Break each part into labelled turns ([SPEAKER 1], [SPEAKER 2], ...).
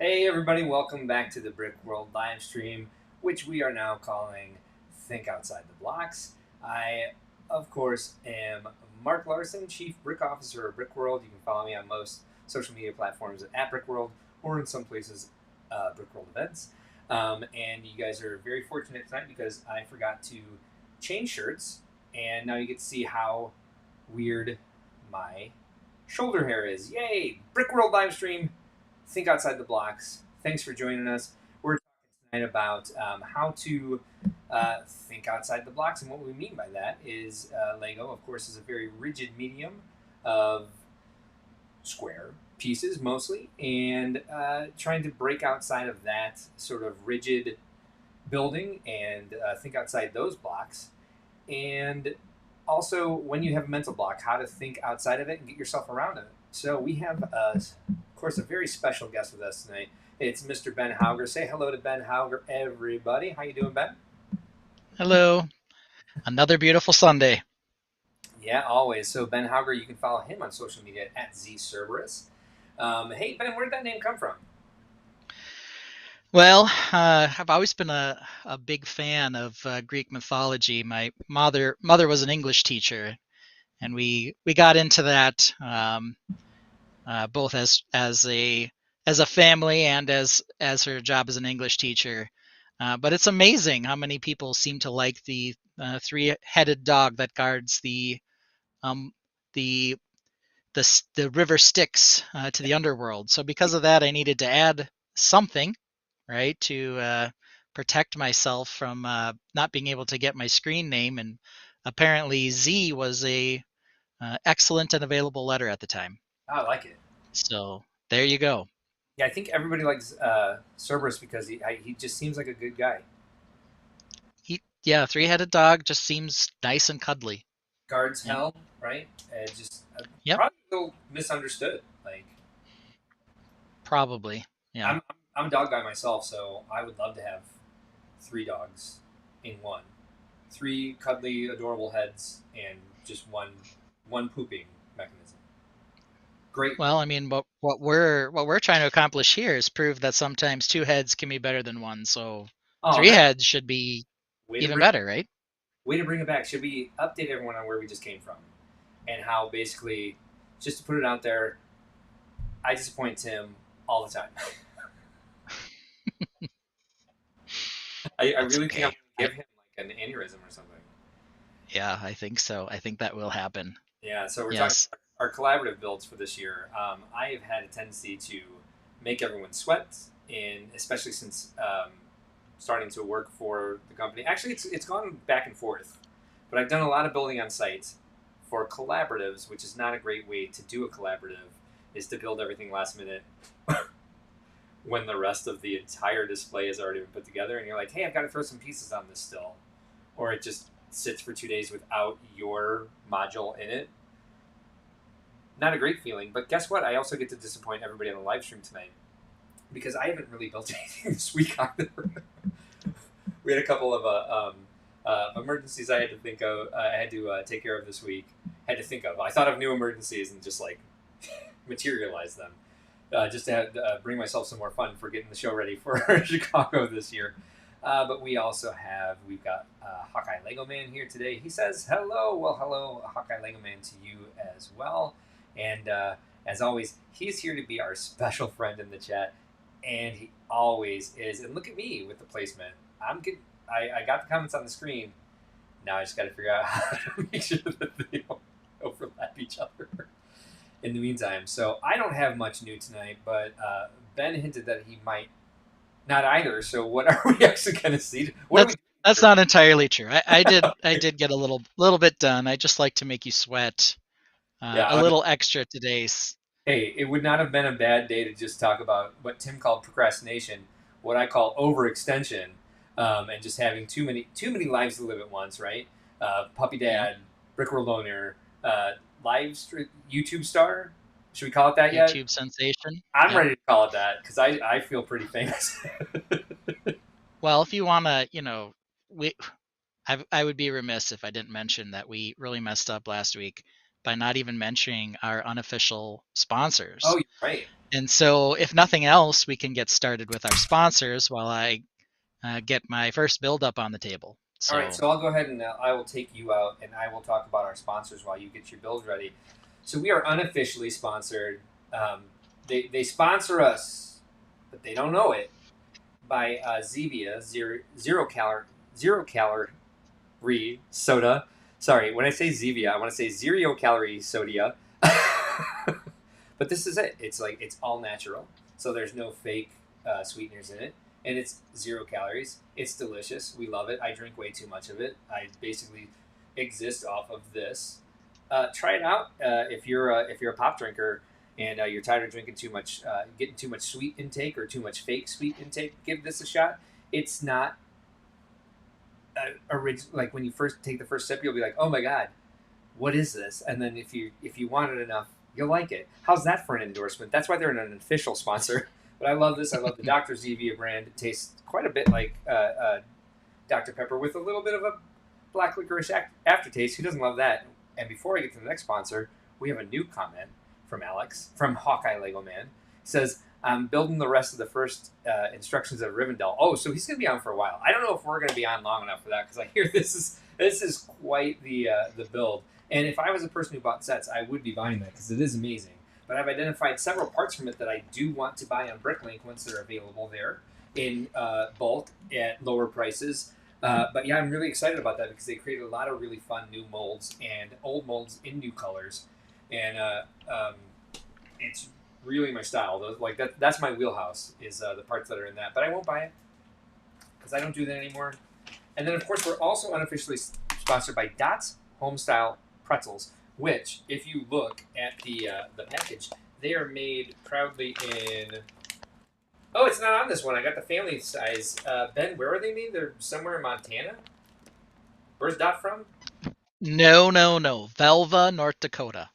[SPEAKER 1] Hey everybody, welcome back to the Brick World live stream, which we are now calling Think Outside the Blocks. I, of course, am Mark Larson, Chief Brick Officer of Brick World. You can follow me on most social media platforms at Brick World or in some places, Brick World events. And you guys are very fortunate tonight because I forgot to change shirts, and now you get to see how weird my shoulder hair is. Yay! Brick World live stream. Think outside the blocks. Thanks for joining us. We're talking tonight about how to think outside the blocks, and what we mean by that is Lego, of course, is a very rigid medium of square pieces mostly, and trying to break outside of that sort of rigid building and think outside those blocks. And also, when you have a mental block, how to think outside of it and get yourself around it. So we have, of course, a very special guest with us tonight. It's Mr. Ben Hauger. Say hello to Ben Hauger, everybody. How you doing, Ben?
[SPEAKER 2] Hello. Another beautiful Sunday.
[SPEAKER 1] Yeah, always. So Ben Hauger, you can follow him on social media at zcerberus. Hey Ben, where did that name come from?
[SPEAKER 2] Well, I've always been a big fan of Greek mythology. My mother was an English teacher, and we got into that both as a family and as her job as an English teacher. But it's amazing how many people seem to like the three-headed dog that guards um, the the river Styx to the underworld. So because of that, I needed to add something, right, to protect myself from not being able to get my screen name. And apparently, Z was a excellent and available letter at the time.
[SPEAKER 1] Oh, I like it.
[SPEAKER 2] So there you go.
[SPEAKER 1] Yeah, I think everybody likes Cerberus because he just seems like a good guy.
[SPEAKER 2] Yeah, three-headed dog just seems nice and cuddly.
[SPEAKER 1] Guards
[SPEAKER 2] Yep.
[SPEAKER 1] hell, right? Just
[SPEAKER 2] Yep.
[SPEAKER 1] probably a little misunderstood. Like
[SPEAKER 2] Probably. Yeah.
[SPEAKER 1] I'm a dog guy myself, so I would love to have three dogs in one. Three cuddly, adorable heads, and just one pooping mechanism. Great.
[SPEAKER 2] Well, I mean, what we're trying to accomplish here is prove that sometimes two heads can be better than one. So
[SPEAKER 1] Oh,
[SPEAKER 2] three
[SPEAKER 1] nice.
[SPEAKER 2] heads should be
[SPEAKER 1] Way to
[SPEAKER 2] even
[SPEAKER 1] bring
[SPEAKER 2] better, right?
[SPEAKER 1] way to bring it back. Should we update everyone on where we just came from and how basically, just to put it out there, I disappoint Tim all the time. I
[SPEAKER 2] That's
[SPEAKER 1] really think I'm
[SPEAKER 2] okay.
[SPEAKER 1] going to give him like an aneurysm or something.
[SPEAKER 2] Yeah, I think so. I think that will happen.
[SPEAKER 1] Yeah, so we're talking
[SPEAKER 2] Yes.
[SPEAKER 1] about our collaborative builds for this year. I have had a tendency to make everyone sweat, and especially since starting to work for the company. Actually, it's gone back and forth, but I've done a lot of building on site for collaboratives, which is not a great way to do a collaborative. Is to build everything last minute when the rest of the entire display has already been put together, and you're like, hey, I've got to throw some pieces on this still, or it just sits for 2 days without your module in it. Not a great feeling. But guess what? I also get to disappoint everybody on the live stream tonight because I haven't really built anything this week either. We had a couple of emergencies I had to think of. I had to take care of this week. Had to think of. I thought of new emergencies and just like materialize them. Just to bring myself some more fun for getting the show ready for Chicago this year. But we've got Hawkeye Lego Man here today. He says hello. Well, hello, Hawkeye Lego Man, to you as well. And as always, he's here to be our special friend in the chat, and he always is. And look at me with the placement. I'm good. I got the comments on the screen. Now I just got to figure out how to make sure that they don't overlap each other in the meantime. So I don't have much new tonight, but Ben hinted that he might not either. So what are we actually going to see? What are we
[SPEAKER 2] That's that's
[SPEAKER 1] doing
[SPEAKER 2] not entirely true. I did get a little bit done. I just like to make you sweat
[SPEAKER 1] Yeah.
[SPEAKER 2] a little extra today.
[SPEAKER 1] Hey, it would not have been a bad day to just talk about what Tim called procrastination, what I call overextension, and just having too many lives to live at once. Right? Puppy
[SPEAKER 2] Yeah.
[SPEAKER 1] Dad, Brickworld owner, YouTube star. Should we call it that yet?
[SPEAKER 2] YouTube sensation.
[SPEAKER 1] I'm
[SPEAKER 2] Yep.
[SPEAKER 1] ready to call it that because I feel pretty famous.
[SPEAKER 2] Well, if you wanna, we I would be remiss if I didn't mention that we really messed up last week by not even mentioning our unofficial
[SPEAKER 1] Oh,
[SPEAKER 2] sponsors.
[SPEAKER 1] you're right.
[SPEAKER 2] And so, if nothing else, we can get started with our sponsors while I get my first build up on the table.
[SPEAKER 1] All right,
[SPEAKER 2] So,
[SPEAKER 1] so I'll go ahead and I will take you out, and I will talk about our sponsors while you get your build ready. So we are unofficially sponsored. Um, they sponsor us, but they don't know it, by Zevia zero calorie soda. Sorry, when I say Zevia, I want to say zero calorie soda. But this is it. It's like it's all natural, so there's no fake sweeteners in it, and it's 0 calories. It's delicious. We love it. I drink way too much of it. I basically exist off of this. Try it out if you're a pop drinker and you're tired of drinking too much, getting too much sweet intake or too much fake sweet intake. Give this a shot. It's not like when you first take the first sip, you'll be like, oh my god, what is this? And then if you want it enough, you'll like it. How's that for an endorsement? That's why they're an official sponsor. But I love this. I love the Dr. Zevia brand. It tastes quite a bit like Dr. Pepper with a little bit of a black licorice aftertaste. Who doesn't love that? And before I get to the next sponsor, we have a new comment from Alex from Hawkeye Lego Man. He says, I'm building the rest of the first instructions of Rivendell. Oh, so he's going to be on for a while. I don't know if we're going to be on long enough for that because I hear this is quite the build. And if I was a person who bought sets, I would be buying that because it is amazing. But I've identified several parts from it that I do want to buy on Bricklink once they're available there in bulk at lower prices. But yeah, I'm really excited about that because they created a lot of really fun new molds and old molds in new colors, and it's really my style. Like that's my wheelhouse is the parts that are in that. But I won't buy it because I don't do that anymore. And then of course we're also unofficially sponsored by Dots Homestyle Pretzels, which if you look at the package, they are made proudly in. Oh, it's not on this one. I got the family size. Ben, where are they made? They're somewhere in Montana. Where's Dot from?
[SPEAKER 2] no, no, no. Velva, North Dakota.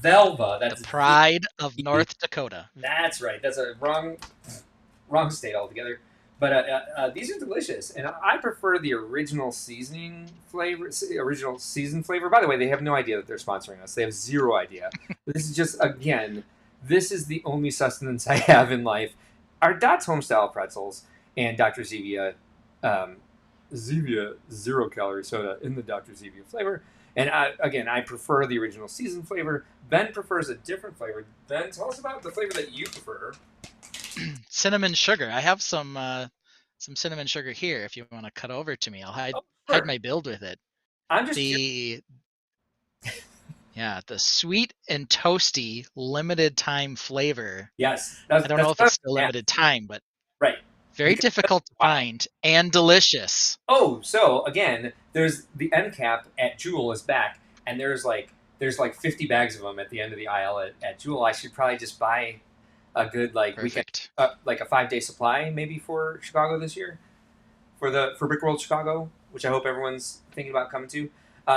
[SPEAKER 1] Velva.
[SPEAKER 2] The
[SPEAKER 1] That's V.
[SPEAKER 2] pride of North Dakota.
[SPEAKER 1] That's right. That's a wrong state altogether. But these are delicious, and I prefer the original seasoning flavor. Original season flavor. By the way, they have no idea that they're sponsoring us. They have zero idea. This is just again, this is the only sustenance I have in life. Our Dots Homestyle pretzels and Dr. Zevia, Zevia 0 calorie soda in the Dr. Zevia flavor. And again, I prefer the original season flavor. Ben prefers a different flavor. Ben, tell us about the flavor that you prefer.
[SPEAKER 2] Cinnamon sugar. I have some cinnamon sugar here. If you want to cut over to me, I'll hide
[SPEAKER 1] Oh,
[SPEAKER 2] hide
[SPEAKER 1] sure.
[SPEAKER 2] my build with it.
[SPEAKER 1] I'm just curious.
[SPEAKER 2] The Yeah, the sweet and toasty limited time flavor.
[SPEAKER 1] Yes,
[SPEAKER 2] I don't know if
[SPEAKER 1] what
[SPEAKER 2] it's still
[SPEAKER 1] I'm
[SPEAKER 2] limited time, but
[SPEAKER 1] right.
[SPEAKER 2] very
[SPEAKER 1] Because
[SPEAKER 2] difficult to
[SPEAKER 1] wow.
[SPEAKER 2] find and delicious.
[SPEAKER 1] Oh, so again, there's the end cap at Jewel is back, and there's like 50 bags of them at the end of the aisle at Jewel. I should probably just buy a good like weekend,
[SPEAKER 2] Perfect.
[SPEAKER 1] like a 5-day supply maybe for Chicago this year for Brick World Chicago, which I hope everyone's thinking about coming to.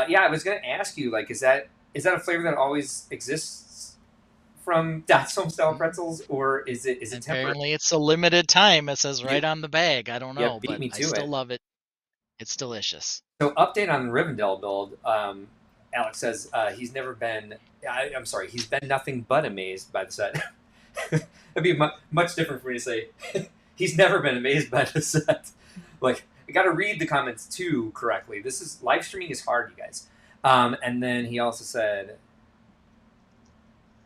[SPEAKER 1] Yeah, I was gonna ask you like, is that a flavor that always exists from Dots Homestyle
[SPEAKER 2] Mm.
[SPEAKER 1] pretzels, or is it temporary?
[SPEAKER 2] Apparently, it's a limited time. It says
[SPEAKER 1] You
[SPEAKER 2] right on the bag. I don't
[SPEAKER 1] you
[SPEAKER 2] know,
[SPEAKER 1] beat
[SPEAKER 2] but
[SPEAKER 1] me
[SPEAKER 2] I
[SPEAKER 1] to
[SPEAKER 2] still
[SPEAKER 1] it.
[SPEAKER 2] love it. It's delicious.
[SPEAKER 1] So update on the Rivendell build. Alex says he's never been. I'm sorry, he's been nothing but amazed by the set. It'd be much different for me to say he's never been amazed by the set. Like I got to read the comments too correctly. This is live streaming is hard, you guys. And then he also said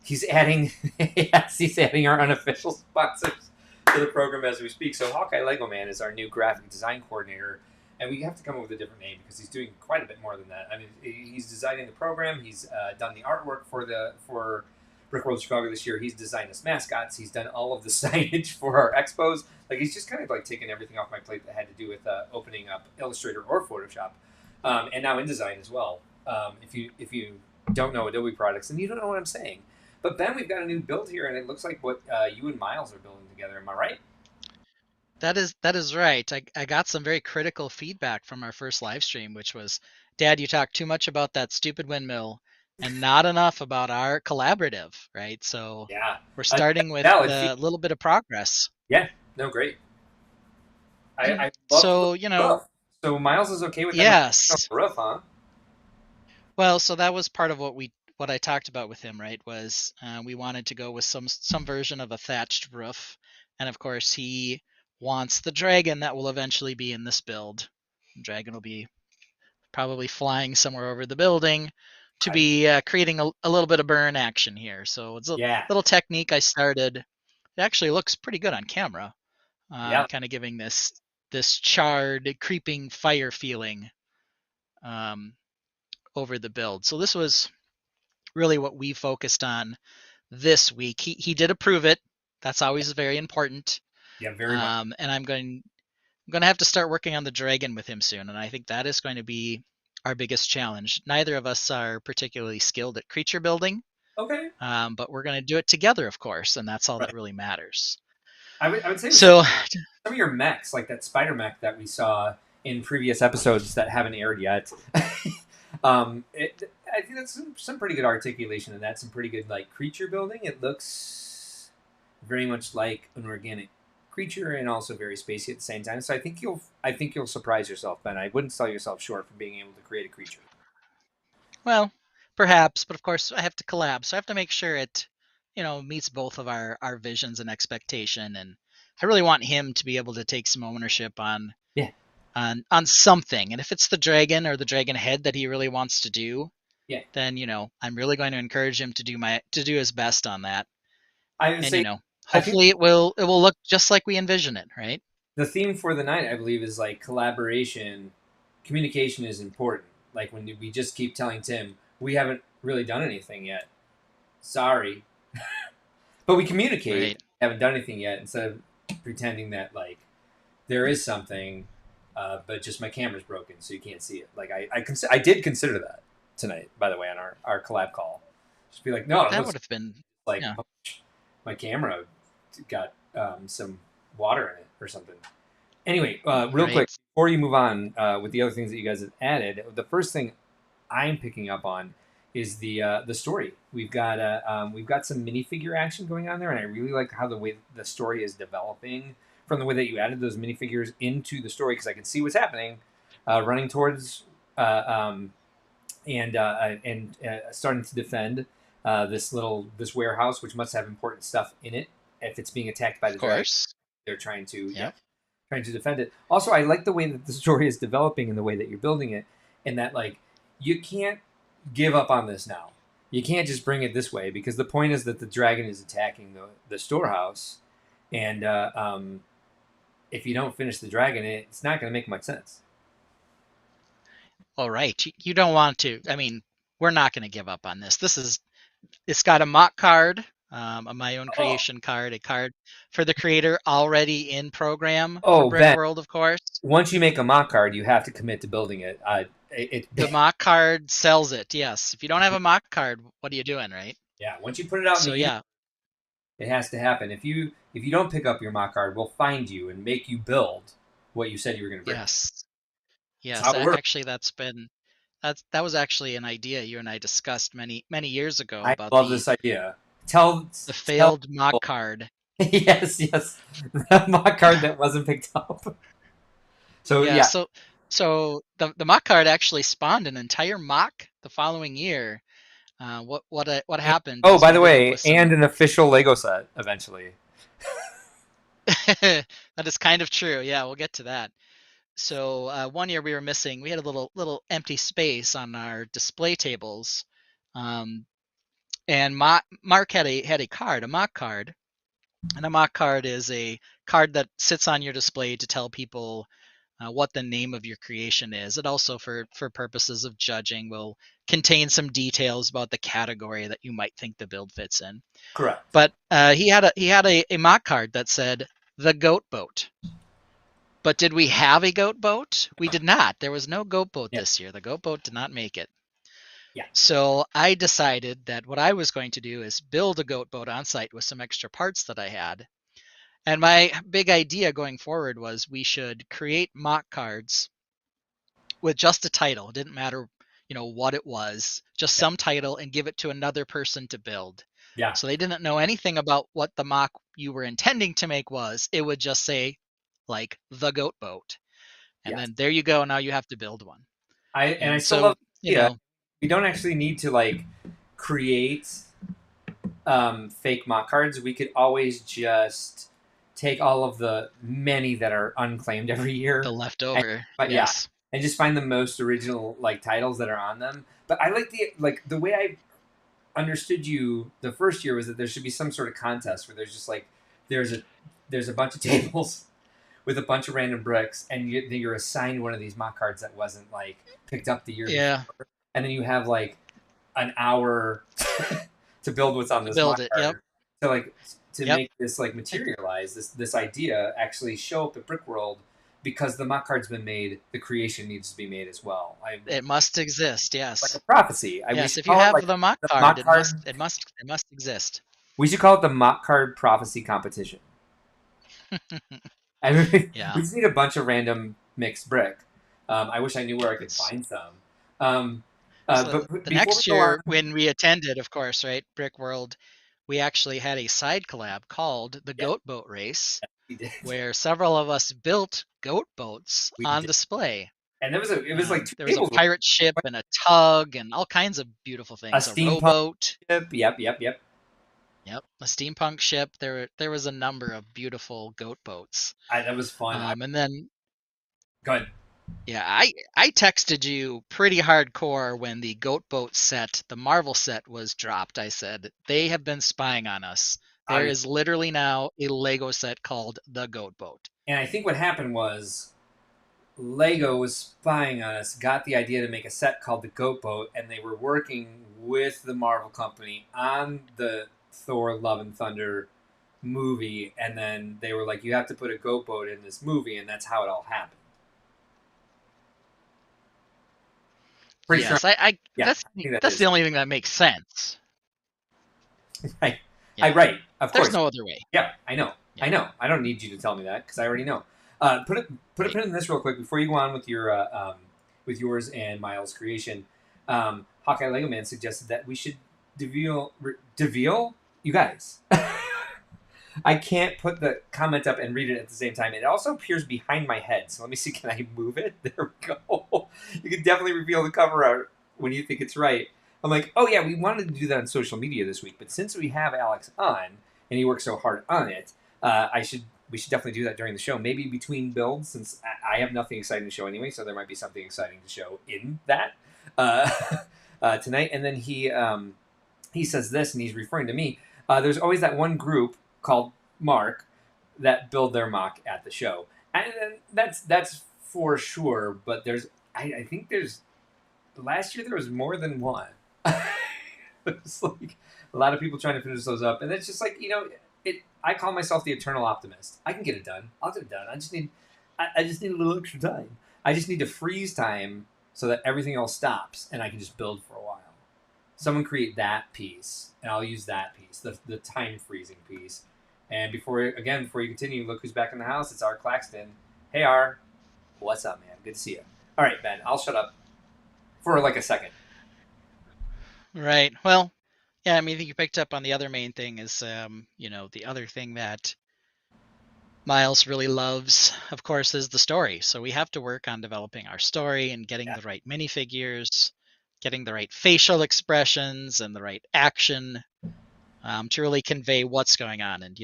[SPEAKER 1] he's adding. Yes, he's adding our unofficial sponsors to the program as we speak. So Hawkeye Lego Man is our new graphic design coordinator, and we have to come up with a different name because he's doing quite a bit more than that. I mean, he's designing the program. He's done the artwork for Brick World Chicago this year. He's designed us mascots. He's done all of the signage for our expos. Like he's just kind of like taken everything off my plate that had to do with opening up Illustrator or Photoshop, and now InDesign as well. If you don't know Adobe products, then you don't know what I'm saying. But Ben, we've got a new build here, and it looks like what you and Miles are building together. Am I right?
[SPEAKER 2] That is right. I got some very critical feedback from our first live stream, which was, Dad, you talk too much about that stupid windmill and not enough about our collaborative, right? So
[SPEAKER 1] Yeah,
[SPEAKER 2] we're
[SPEAKER 1] that's
[SPEAKER 2] starting with
[SPEAKER 1] valid.
[SPEAKER 2] a little bit of progress.
[SPEAKER 1] Yeah, no, great. I love the
[SPEAKER 2] So,
[SPEAKER 1] roof. So Miles is okay with them on
[SPEAKER 2] yes.
[SPEAKER 1] the roof, huh?
[SPEAKER 2] Well, so that was part of what what I talked about with him, right, was we wanted to go with some version of a thatched roof, and of course he wants the dragon that will eventually be in this build. The dragon will be probably flying somewhere over the building to
[SPEAKER 1] Right.
[SPEAKER 2] be creating a little bit of burn action here. So it's a
[SPEAKER 1] Yeah.
[SPEAKER 2] little technique I started. It actually looks pretty good on camera,
[SPEAKER 1] Yeah.
[SPEAKER 2] kind of giving this charred, creeping fire feeling um, over the build. So this was really what we focused on this week. He did approve it. That's always very important.
[SPEAKER 1] Yeah. Very much.
[SPEAKER 2] And I'm going to have to start working on the dragon with him soon, and I think that is going to be our biggest challenge. Neither of us are particularly skilled at creature building,
[SPEAKER 1] Okay.
[SPEAKER 2] but we're going to do it together, of course, and that's all that
[SPEAKER 1] Right.
[SPEAKER 2] really matters.
[SPEAKER 1] I would say with
[SPEAKER 2] So,
[SPEAKER 1] some of your mechs, like that spider mech that we saw in previous episodes that haven't aired yet. I think that's some pretty good articulation in that. Some pretty good like creature building. It looks very much like an organic creature and also very spacey at the same time. So I think you'll surprise yourself, Ben. I wouldn't sell yourself short for being able to create a creature.
[SPEAKER 2] well, perhaps, but of course, I have to collab, so I have to make sure it, meets both of our visions and expectation. And I really want him to be able to take some ownership on
[SPEAKER 1] Yeah.
[SPEAKER 2] on something. And if it's the dragon or the dragon head that he really wants to do,
[SPEAKER 1] Yeah.
[SPEAKER 2] then I'm really going to encourage him to do his best on that.
[SPEAKER 1] I would
[SPEAKER 2] And
[SPEAKER 1] say I think
[SPEAKER 2] hopefully it will look just like we envision it, right?
[SPEAKER 1] the theme for the night, I believe, is like collaboration. Communication is important. Like when we just keep telling Tim we haven't really done anything yet. Sorry, but we communicate.
[SPEAKER 2] Right.
[SPEAKER 1] Haven't done anything yet instead of pretending that like there is something, but just my camera's broken, so you can't see it. Like I did consider that tonight, by the way, on our collab call. Just be like, no, it
[SPEAKER 2] That
[SPEAKER 1] looks
[SPEAKER 2] would have been,
[SPEAKER 1] like
[SPEAKER 2] yeah.
[SPEAKER 1] my camera got some water in it or something. Anyway, real quick,
[SPEAKER 2] Right.
[SPEAKER 1] before you move on with the other things that you guys have added, the first thing I'm picking up on is the story. We've got some minifigure action going on there, and I really like how the way the story is developing from the way that you added those minifigures into the story because I can see what's happening, running towards and starting to defend this warehouse, which must have important stuff in it if it's being attacked by
[SPEAKER 2] Of
[SPEAKER 1] the dragon.
[SPEAKER 2] course.
[SPEAKER 1] They're
[SPEAKER 2] Yep.
[SPEAKER 1] trying to defend it. Also, I like the way that the story is developing and the way that you're building it, and that like you can't give up on this now. You can't just bring it this way because the point is that the dragon is attacking the storehouse, and if you don't finish the dragon, it's not going to make much sense.
[SPEAKER 2] All right. You don't want to. I mean, we're not going to give up on this. It's got a mock card, a my own
[SPEAKER 1] Oh,
[SPEAKER 2] creation card, a card for the creator already in program for
[SPEAKER 1] oh,
[SPEAKER 2] Brick
[SPEAKER 1] Ben.
[SPEAKER 2] World, of course.
[SPEAKER 1] Once you make a mock card, you have to commit to building it.
[SPEAKER 2] The mock card sells it. Yes. If you don't have a mock card, what are you doing, right?
[SPEAKER 1] yeah. Once you put it out in
[SPEAKER 2] So
[SPEAKER 1] the universe,
[SPEAKER 2] yeah.
[SPEAKER 1] it has to happen. If you don't pick up your mock card, we'll find you and make you build what you said you were going to bring.
[SPEAKER 2] Yes.
[SPEAKER 1] That's
[SPEAKER 2] Yes.
[SPEAKER 1] how it works.
[SPEAKER 2] Actually, that was actually an idea you and I discussed many years ago
[SPEAKER 1] I
[SPEAKER 2] about
[SPEAKER 1] love
[SPEAKER 2] the
[SPEAKER 1] this idea. Tell
[SPEAKER 2] the
[SPEAKER 1] tell
[SPEAKER 2] failed mock
[SPEAKER 1] people.
[SPEAKER 2] card.
[SPEAKER 1] Yes, the mock card that wasn't picked up. So
[SPEAKER 2] Yeah,
[SPEAKER 1] yeah.
[SPEAKER 2] so the mock card actually spawned an entire mock the following year. What happened
[SPEAKER 1] Oh,
[SPEAKER 2] is
[SPEAKER 1] by
[SPEAKER 2] we
[SPEAKER 1] the
[SPEAKER 2] ended up
[SPEAKER 1] way,
[SPEAKER 2] with
[SPEAKER 1] and
[SPEAKER 2] some.
[SPEAKER 1] an official Lego set eventually.
[SPEAKER 2] That is kind of true. Yeah, we'll get to that. So one year we were missing. We had a little empty space on our display tables, um, and Mark had a card, a mock card, and a mock card is a card that sits on your display to tell people what the name of your creation is. It also, for purposes of judging, will contain some details about the category that you might think the build fits in.
[SPEAKER 1] Correct.
[SPEAKER 2] But he had a mock card that said the goat boat. But did we have a goat boat? We did not. There was no goat boat
[SPEAKER 1] Yeah.
[SPEAKER 2] this year. The goat boat did not make it.
[SPEAKER 1] Yeah.
[SPEAKER 2] So I decided that what I was going to do is build a goat boat on site with some extra parts that I had. And my big idea going forward was we should create mock cards with just a title. It didn't matter, what it was, just
[SPEAKER 1] Yeah.
[SPEAKER 2] some title, and give it to another person to build.
[SPEAKER 1] Yeah.
[SPEAKER 2] So they didn't know anything about what the mock you were intending to make was. It would just say, like, the goat boat. And
[SPEAKER 1] Yes.
[SPEAKER 2] then there you go. Now you have to build one.
[SPEAKER 1] I
[SPEAKER 2] And
[SPEAKER 1] still love
[SPEAKER 2] so,
[SPEAKER 1] the idea. We don't actually need to like create fake mock cards, we could always just take all of the many that are unclaimed every
[SPEAKER 2] The
[SPEAKER 1] year, and,
[SPEAKER 2] leftover,
[SPEAKER 1] but yeah,
[SPEAKER 2] yes.
[SPEAKER 1] and just find the most original like titles that are on them. But I like the way I understood you the first year was that there should be some sort of contest where there's just like there's a there's a bunch of tables with a bunch of random bricks, and you're assigned one of these mock cards that wasn't like picked up the year
[SPEAKER 2] Yeah,
[SPEAKER 1] before, and then you have like an hour to build what's on
[SPEAKER 2] to
[SPEAKER 1] this
[SPEAKER 2] build
[SPEAKER 1] mock
[SPEAKER 2] it. Yep,
[SPEAKER 1] card to like to
[SPEAKER 2] yep.
[SPEAKER 1] make this like materialize this idea actually show up at Brick World because the mock card's been made, the creation needs to be made as well. I
[SPEAKER 2] It must exist.
[SPEAKER 1] like a
[SPEAKER 2] Yes,
[SPEAKER 1] prophecy. We
[SPEAKER 2] yes.
[SPEAKER 1] should
[SPEAKER 2] If you
[SPEAKER 1] call it
[SPEAKER 2] have
[SPEAKER 1] like
[SPEAKER 2] the mock
[SPEAKER 1] the
[SPEAKER 2] card,
[SPEAKER 1] mock card.
[SPEAKER 2] it must exist.
[SPEAKER 1] We should call it the mock card prophecy competition. I mean, we
[SPEAKER 2] Yeah,
[SPEAKER 1] just need a bunch of random mixed brick. I wish I knew where I could
[SPEAKER 2] it's
[SPEAKER 1] find some. Um,
[SPEAKER 2] so.
[SPEAKER 1] but
[SPEAKER 2] The
[SPEAKER 1] before we
[SPEAKER 2] next
[SPEAKER 1] go on,
[SPEAKER 2] year when we attended, of course, right, Brick World, we actually had a side collab called the
[SPEAKER 1] yeah,
[SPEAKER 2] Goat Boat Race,
[SPEAKER 1] we did.
[SPEAKER 2] where several of us built goat boats
[SPEAKER 1] We
[SPEAKER 2] on
[SPEAKER 1] did,
[SPEAKER 2] display.
[SPEAKER 1] and it was like two
[SPEAKER 2] There was a
[SPEAKER 1] tables,
[SPEAKER 2] pirate ship and a tug and all kinds of beautiful
[SPEAKER 1] a
[SPEAKER 2] things. A
[SPEAKER 1] steampunk
[SPEAKER 2] rowboat.
[SPEAKER 1] ship. Yep, yep, yep.
[SPEAKER 2] Yep, a steampunk ship. There was a number of beautiful goat boats.
[SPEAKER 1] That was fun.
[SPEAKER 2] And then
[SPEAKER 1] Go ahead.
[SPEAKER 2] yeah, I texted you pretty hardcore when the goat boat set, the Marvel set was dropped. I said they have been spying on us. There
[SPEAKER 1] I,
[SPEAKER 2] is literally now a Lego set called the Goat Boat.
[SPEAKER 1] and I think what happened was Lego was spying on us, got the idea to make a set called the Goat Boat, and they were working with the Marvel company on the Thor: Love and Thunder movie, and then they were like, "You have to put a goat boat in this movie," and that's how it all happened. Pretty sure.
[SPEAKER 2] Yes, I
[SPEAKER 1] Yeah, I think that
[SPEAKER 2] that's
[SPEAKER 1] is
[SPEAKER 2] the only thing that makes sense.
[SPEAKER 1] right. I
[SPEAKER 2] Yeah,
[SPEAKER 1] right. Of
[SPEAKER 2] there's
[SPEAKER 1] course.
[SPEAKER 2] no other way.
[SPEAKER 1] Yeah, I know.
[SPEAKER 2] Yeah,
[SPEAKER 1] I know. I don't need you to tell me that because I already know. Put a
[SPEAKER 2] right.
[SPEAKER 1] pin in this real quick before you go on with yours and Miles' creation. Hawkeye Lego Man suggested that we should Deville. You guys. I can't put the comment up and read it at the same time. It also appears behind my head. So let me see. Can I move it? There we go. You can definitely reveal the cover art when you think it's right. I'm like, oh yeah, we wanted to do that on social media this week, but since we have Alex on and he worked so hard on it, we should definitely do that during the show. Maybe between builds, since I have nothing exciting to show anyway, so there might be something exciting to show in that uh, tonight. And then he says this, and he's referring to me. There's always that one group called Mark that build their mock at the show, and that's for sure. But I think there's last year there was more than one. It's like a lot of people trying to finish those up, and it's just like I call myself the eternal optimist. I can get it done. I'll get it done. I just need a little extra time. I just need to freeze time so that everything else stops, and I can just build for a while. Someone create that piece, and I'll use that piece, the time freezing piece. And before you continue, look who's back in the house. It's R. Claxton. Hey, R. What's up, man? Good to see you. All right, Ben. I'll shut up for like a second.
[SPEAKER 2] Right. Well, yeah, I mean, I think you picked up on the other main thing is, the other thing that Miles really loves, of course, is the story. So we have to work on developing our story and getting
[SPEAKER 1] Yeah.
[SPEAKER 2] the right minifigures, getting the right facial expressions and the right action to really convey what's going on. And,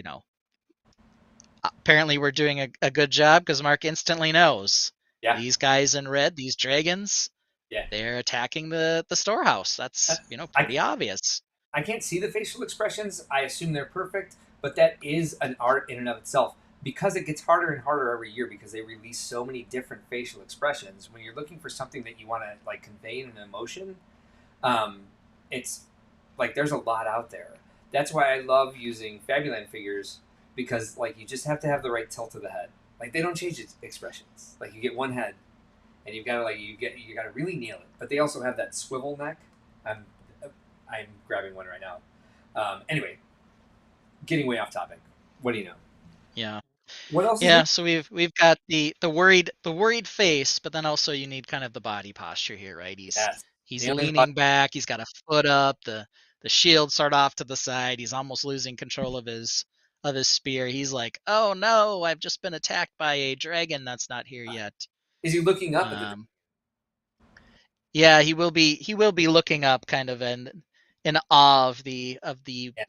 [SPEAKER 2] apparently we're doing a good job because Mark instantly knows
[SPEAKER 1] Yeah.
[SPEAKER 2] these guys in red, these dragons,
[SPEAKER 1] Yeah.
[SPEAKER 2] they're attacking the storehouse. That's, pretty obvious.
[SPEAKER 1] I can't see the facial expressions. I assume they're perfect, but that is an art in and of itself because it gets harder and harder every year because they release so many different facial expressions. When you're looking for something that you want to like convey in an emotion, it's like there's a lot out there. That's why I love using Fabuland figures because like you just have to have the right tilt of the head. Like they don't change its expressions. Like you get one head, and you've got to you got to really nail it. But they also have that swivel neck. I'm grabbing one right now. Anyway, getting way off topic. What do you know?
[SPEAKER 2] Yeah.
[SPEAKER 1] What else?
[SPEAKER 2] Yeah, so we've got the worried face, but then also you need kind of the body posture here, right?
[SPEAKER 1] Yes.
[SPEAKER 2] He's
[SPEAKER 1] Nailing the body.
[SPEAKER 2] leaning back, he's got a foot up, the shield sort off to the side, he's almost losing control of his spear. He's like, "Oh no, I've just been attacked by a dragon that's not here yet."
[SPEAKER 1] Is he looking up at the?
[SPEAKER 2] Um, yeah, he will be looking up kind of in in awe of the
[SPEAKER 1] Yeah.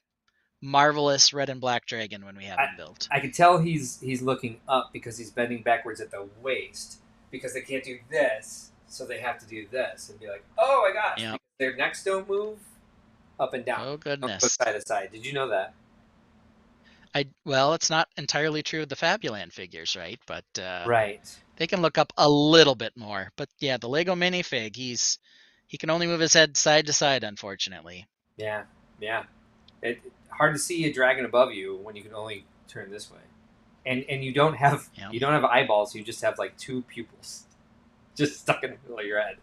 [SPEAKER 2] marvelous red and black dragon when we have
[SPEAKER 1] I
[SPEAKER 2] him built.
[SPEAKER 1] I can tell he's looking up because he's bending backwards at the waist because they can't do this, so they have to do this and be like, oh my gosh,
[SPEAKER 2] Yeah.
[SPEAKER 1] because their necks don't move up and down.
[SPEAKER 2] Oh
[SPEAKER 1] Don't go
[SPEAKER 2] goodness.
[SPEAKER 1] side to side. Did you know that?
[SPEAKER 2] Well, it's not entirely true of the Fabuland figures, right? But
[SPEAKER 1] Right.
[SPEAKER 2] they can look up a little bit more. But yeah, the Lego minifig, he can only move his head side to side, unfortunately.
[SPEAKER 1] Yeah. Yeah. It hard to see a dragon above you when you can only turn this way, and
[SPEAKER 2] Yeah.
[SPEAKER 1] you don't have eyeballs. You just have like two pupils, just stuck in the middle of your head.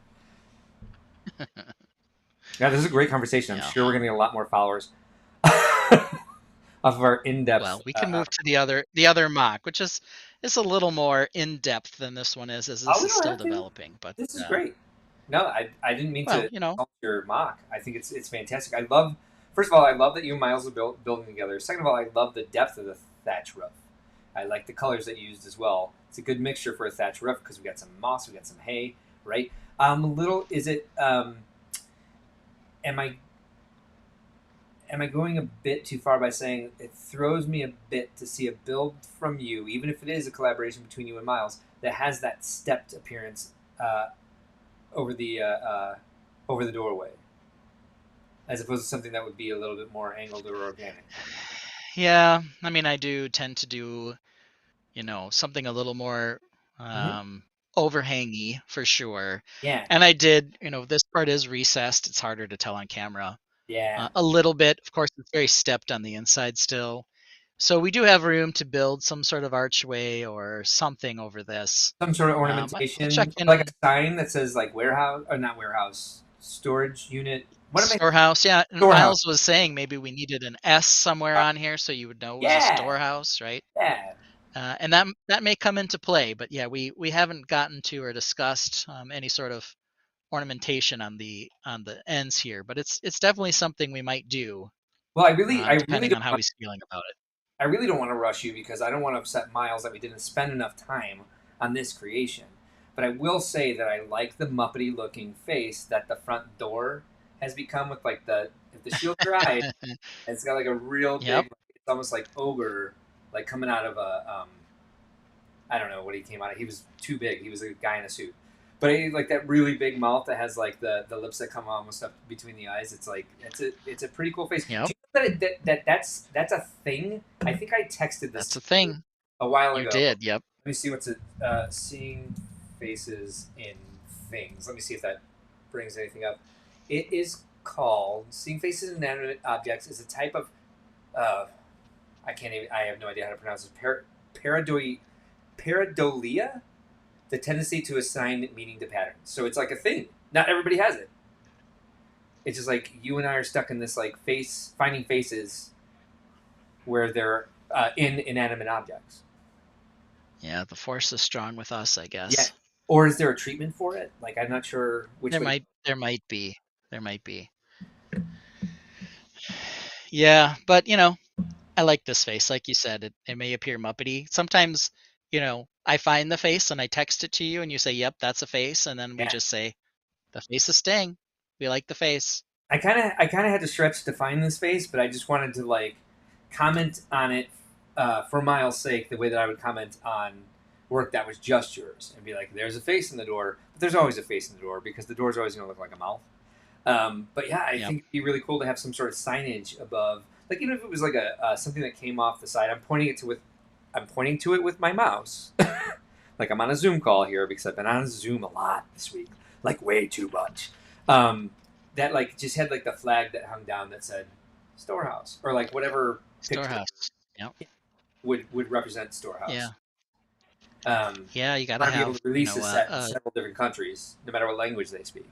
[SPEAKER 1] Yeah, this is a great conversation. I'm
[SPEAKER 2] Yeah.
[SPEAKER 1] sure we're gonna get a lot more followers off of our in-depth.
[SPEAKER 2] Well, we can move to the other mock, which is a little more in depth than this one is, as
[SPEAKER 1] Oh,
[SPEAKER 2] this
[SPEAKER 1] we
[SPEAKER 2] is
[SPEAKER 1] don't
[SPEAKER 2] still
[SPEAKER 1] have to.
[SPEAKER 2] developing. But
[SPEAKER 1] This is great. No, I didn't mean
[SPEAKER 2] well,
[SPEAKER 1] to insult your mock. I think it's fantastic. I love. First of all, I love that you and Miles are building together. Second of all, I love the depth of the thatch roof. I like the colors that you used as well. It's a good mixture for a thatch roof because we got some moss, we got some hay, right? A little. Is it? Am I going a bit too far by saying it throws me a bit to see a build from you, even if it is a collaboration between you and Miles, that has that stepped appearance over the doorway, as opposed to something that would be a little bit more angled or organic.
[SPEAKER 2] yeah, I mean, I do tend to do, something a little more overhangy for sure.
[SPEAKER 1] Yeah,
[SPEAKER 2] And I did, this part is recessed. It's harder to tell on camera.
[SPEAKER 1] yeah.
[SPEAKER 2] A little bit, of course, it's very stepped on the inside still. So we do have room to build some sort of archway or something over this.
[SPEAKER 1] Some sort of
[SPEAKER 2] I'll check
[SPEAKER 1] ornamentation, like a
[SPEAKER 2] in.
[SPEAKER 1] sign that says like warehouse or not warehouse, storage unit. What am I?
[SPEAKER 2] Storehouse, yeah. And
[SPEAKER 1] Storehouse.
[SPEAKER 2] Miles was saying maybe we needed an S somewhere on here so you would know it was a
[SPEAKER 1] Yeah,
[SPEAKER 2] storehouse, right?
[SPEAKER 1] yeah.
[SPEAKER 2] And that may come into play, but yeah, we haven't gotten to or discussed any sort of ornamentation on the ends here, but it's definitely something we might do,
[SPEAKER 1] Well, I really
[SPEAKER 2] depending on how he's feeling about it.
[SPEAKER 1] I really don't want to rush you because I don't want to upset Miles that we didn't spend enough time on this creation. But I will say that I like the Muppety looking face that the front door has become with like the if the shields are eyes, it's got like a real
[SPEAKER 2] Yep.
[SPEAKER 1] big, it's almost like ogre, like coming out of a I don't know what he came out of. He was too big. He was a guy in a suit. But like that really big mouth that has like the lips that come almost up between the eyes. It's like it's a pretty cool face.
[SPEAKER 2] Yep.
[SPEAKER 1] Do you know that's a thing? I think I texted this
[SPEAKER 2] That's a
[SPEAKER 1] to you
[SPEAKER 2] thing.
[SPEAKER 1] a while
[SPEAKER 2] You
[SPEAKER 1] ago.
[SPEAKER 2] did. Yep.
[SPEAKER 1] Let me see what's it. Seeing faces in things. Let me see if that brings anything up. It is called seeing faces in inanimate objects is a type of. I can't even. I have no idea how to pronounce it. Pareidolia, the tendency to assign meaning to patterns. So it's like a thing. Not everybody has it. It's just like you and I are stuck in this like finding faces where they're in inanimate objects.
[SPEAKER 2] Yeah, the force is strong with us, I guess.
[SPEAKER 1] Yeah. Or is there a treatment for it? Like I'm not sure which.
[SPEAKER 2] There might be. There might be. Yeah, but I like this face. Like you said, it may appear Muppety. Sometimes, I find the face and I text it to you and you say, yep, that's a face. And then we just say, the face is staying. We like the face.
[SPEAKER 1] I kind of had to stretch to find this face, but I just wanted to like comment on it for Miles' sake, the way that I would comment on work that was just yours, and be like, "There's a face in the door," but there's always a face in the door because the door's always going to look like a mouth. But yeah, I think it'd be really cool to have some sort of signage above, like even if it was like a something that came off the side. I'm pointing to it with my mouse, like I'm on a Zoom call here because I've been on Zoom a lot this week, like way too much. That like just had like the flag that hung down that said storehouse or like whatever
[SPEAKER 2] storehouse. Yep.
[SPEAKER 1] would represent storehouse.
[SPEAKER 2] Yeah.
[SPEAKER 1] Yeah,
[SPEAKER 2] you gotta
[SPEAKER 1] be able
[SPEAKER 2] have
[SPEAKER 1] to release this set in several different countries, no matter what language they speak.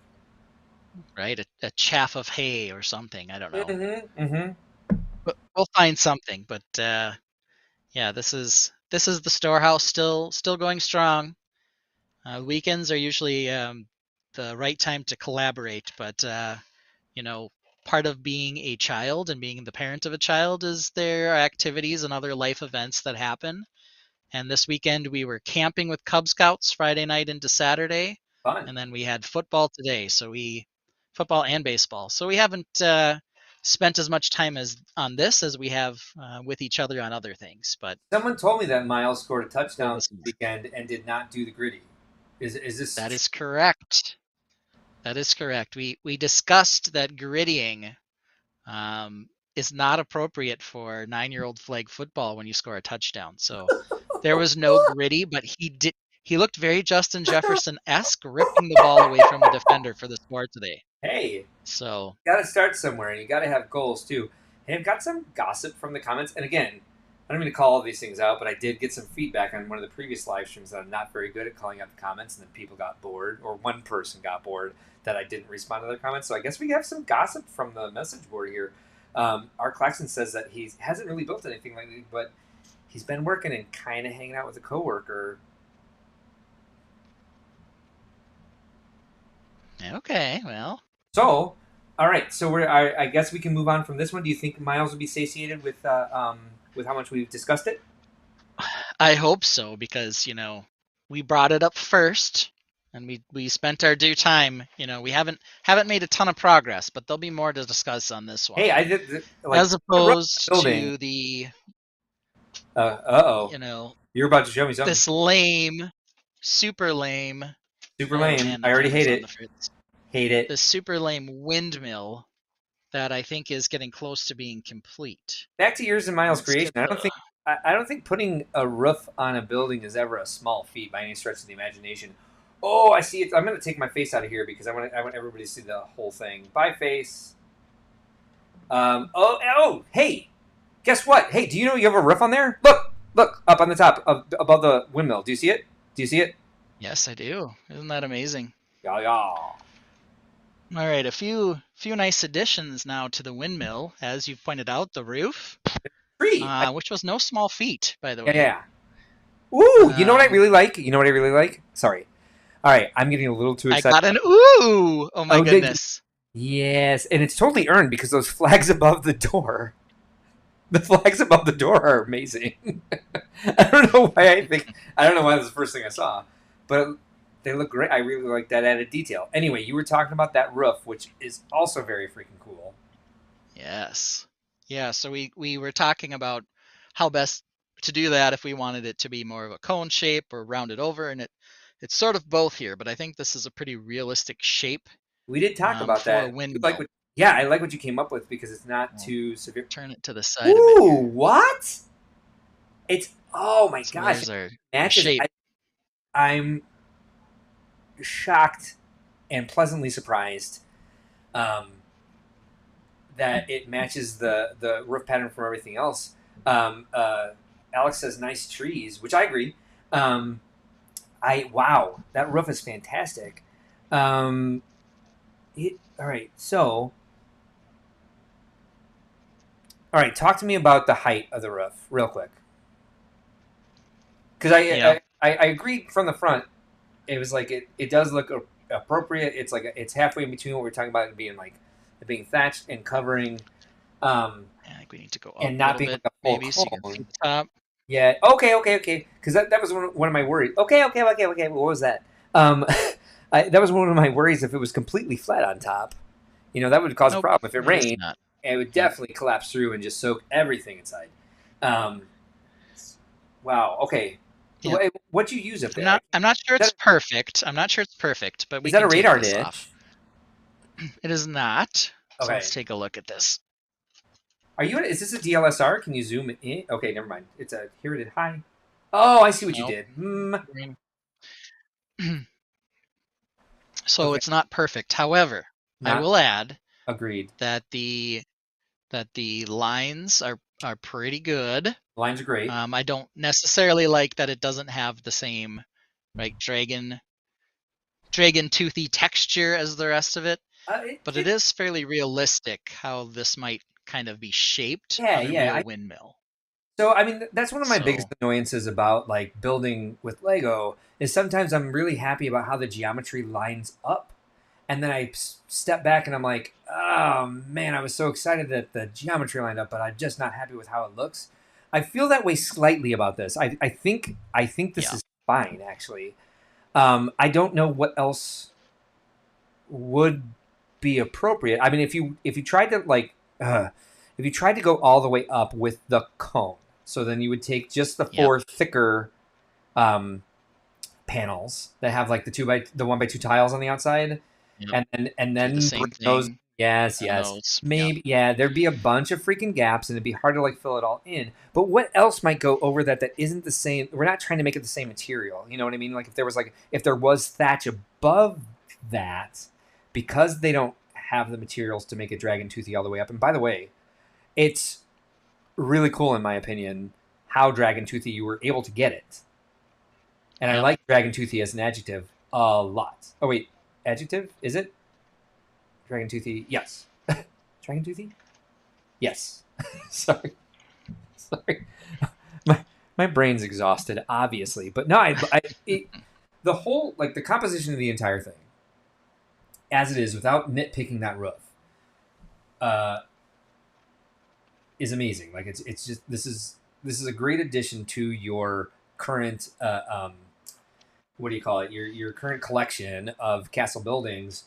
[SPEAKER 2] Right, a chaff of hay or something. I don't know.
[SPEAKER 1] Mm-hmm.
[SPEAKER 2] But we'll find something. But yeah, this is the storehouse still going strong. Weekends are usually the right time to collaborate, but part of being a child and being the parent of a child is there are activities and other life events that happen. And this weekend we were camping with Cub Scouts Friday night into Saturday.
[SPEAKER 1] Fun.
[SPEAKER 2] And then we had football today. So football and baseball. So we haven't spent as much time as on this as we have with each other on other things. But
[SPEAKER 1] Someone told me that Miles scored a
[SPEAKER 2] we'll
[SPEAKER 1] touchdown this
[SPEAKER 2] listen.
[SPEAKER 1] weekend and did not do the gritty. Is this
[SPEAKER 2] That
[SPEAKER 1] true?
[SPEAKER 2] is correct. That is correct. We discussed that grittying is not appropriate for 9-year-old flag football when you score a touchdown. So there was no gritty, but he did. He looked very Justin Jefferson-esque, ripping the ball away from a defender for the score today.
[SPEAKER 1] Hey,
[SPEAKER 2] So
[SPEAKER 1] got to start somewhere, and you got to have goals too. Hey, I've got some gossip from the comments, and again, I don't mean to call all these things out, but I did get some feedback on one of the previous live streams that I'm not very good at calling out the comments, and then people got bored, or one person got bored that I didn't respond to their comments. So I guess we have some gossip from the message board here. Art Claxton says that he hasn't really built anything lately, but he's been working and kind of hanging out with a coworker.
[SPEAKER 2] okay, well,
[SPEAKER 1] So, all right. So I guess we can move on from this one. Do you think Miles will be satiated with how much we've discussed it?
[SPEAKER 2] I hope so because we brought it up first, and we spent our due time. We haven't made a ton of progress, but there'll be more to discuss on this one.
[SPEAKER 1] Hey, I did like
[SPEAKER 2] as opposed
[SPEAKER 1] building.
[SPEAKER 2] to the
[SPEAKER 1] oh, you're about to show me something.
[SPEAKER 2] this lame, super lame,
[SPEAKER 1] Super lame.
[SPEAKER 2] man,
[SPEAKER 1] I already hate
[SPEAKER 2] camera's on
[SPEAKER 1] it.
[SPEAKER 2] the fritz.
[SPEAKER 1] Hate it.
[SPEAKER 2] The super lame windmill that I think is getting close to being complete.
[SPEAKER 1] Back to yours and Miles'
[SPEAKER 2] Let's
[SPEAKER 1] creation.
[SPEAKER 2] get
[SPEAKER 1] I don't think putting a roof on a building is ever a small feat by any stretch of the imagination. Oh, I see it. I'm going to take my face out of here because I want everybody to see the whole thing. Bye, face. Hey, guess what? Hey, do you know you have a roof on there? Look, up on the top, above the windmill. Do you see it? Do you see it?
[SPEAKER 2] Yes, I do. Isn't that amazing?
[SPEAKER 1] Yeah.
[SPEAKER 2] All right, a few nice additions now to the windmill, as you pointed out, the roof,
[SPEAKER 1] Tree.
[SPEAKER 2] which was no small feat, by the way.
[SPEAKER 1] Yeah. Ooh, you know what I really like? Sorry. All right, I'm getting a little too excited.
[SPEAKER 2] I got an ooh! Oh my goodness.
[SPEAKER 1] Yes, and it's totally earned because those flags above the door. The flags above the door are amazing. I don't know why that's the first thing I saw, but they look great. I really like that added detail. Anyway, you were talking about that roof, which is also very freaking cool.
[SPEAKER 2] Yes. Yeah, so we were talking about how best to do that if we wanted it to be more of a cone shape or rounded over, and it's sort of both here, but I think this is a pretty realistic shape.
[SPEAKER 1] We did talk about
[SPEAKER 2] for
[SPEAKER 1] that.
[SPEAKER 2] A windmill.
[SPEAKER 1] I like what you came up with because it's not too severe.
[SPEAKER 2] Turn it to the side.
[SPEAKER 1] Ooh, what? Oh my gosh!
[SPEAKER 2] Shape.
[SPEAKER 1] I'm shocked and pleasantly surprised that it matches the roof pattern from everything else. Alex says nice trees, which I agree. Wow, that roof is fantastic. All right, so talk to me about the height of the roof real quick. Because I agree from the front. It was like it does look appropriate. It's like it's halfway in between what we're talking about being thatched and covering.
[SPEAKER 2] I think we need to go up
[SPEAKER 1] and not being
[SPEAKER 2] bit,
[SPEAKER 1] like a full
[SPEAKER 2] maybe so you can see the top.
[SPEAKER 1] Yeah. Okay. Because that was one of my worries. Okay. What was that? That was one of my worries. If it was completely flat on top, that would cause a problem. If it rained, it would definitely collapse through and just soak everything inside. Wow. Okay.
[SPEAKER 2] Yeah.
[SPEAKER 1] What'd you use up there?
[SPEAKER 2] I'm not sure it's perfect. But we
[SPEAKER 1] is that
[SPEAKER 2] can
[SPEAKER 1] a radar
[SPEAKER 2] take this
[SPEAKER 1] dish?
[SPEAKER 2] Off. It is not.
[SPEAKER 1] Okay.
[SPEAKER 2] So let's take a look at this.
[SPEAKER 1] Is this a DLSR? Can you zoom it in? Okay, never mind. Here it is. Hi. Oh, I see what you did.
[SPEAKER 2] So It's not perfect. However, I will add
[SPEAKER 1] agreed
[SPEAKER 2] that the lines are pretty good.
[SPEAKER 1] Lines are great.
[SPEAKER 2] I don't necessarily like that it doesn't have the same dragon toothy texture as the rest of it. But it is fairly realistic how this might kind of be shaped on a real windmill.
[SPEAKER 1] So, I mean, that's one of my biggest annoyances about building with Lego is sometimes I'm really happy about how the geometry lines up. And then I step back and I'm like, oh man, I was so excited that the geometry lined up, but I'm just not happy with how it looks. I feel that way slightly about this. I think this is fine, actually. I don't know what else would be appropriate. I mean, if you tried to if you tried to go all the way up with the cone, so then you would take just the
[SPEAKER 2] Yep.
[SPEAKER 1] 4 thicker um, panels that have like the 1 by 2 tiles on the outside,
[SPEAKER 2] Yep.
[SPEAKER 1] and then
[SPEAKER 2] Do the
[SPEAKER 1] bring
[SPEAKER 2] same
[SPEAKER 1] those.
[SPEAKER 2] thing
[SPEAKER 1] Yes,
[SPEAKER 2] on
[SPEAKER 1] yes.
[SPEAKER 2] those. Yep.
[SPEAKER 1] Maybe, yeah, there'd be a bunch of freaking gaps and it'd be hard to like fill it all in. But what else might go over that isn't the same? We're not trying to make it the same material. You know what I mean? Like if there was thatch above that, because they don't have the materials to make it dragon toothy all the way up. And by the way, it's really cool in my opinion how dragon toothy you were able to get it. And I
[SPEAKER 2] Yep.
[SPEAKER 1] like dragon toothy as an adjective a lot. Oh wait, adjective? Is it? Dragon toothy? Yes. Dragon toothy? Yes. Sorry. Sorry. My brain's exhausted, obviously. But no, the whole, like the composition of the entire thing, as it is, without nitpicking that roof, uh, is amazing. Like it's just this is a great addition to your current what do you call it? Your current collection of castle buildings.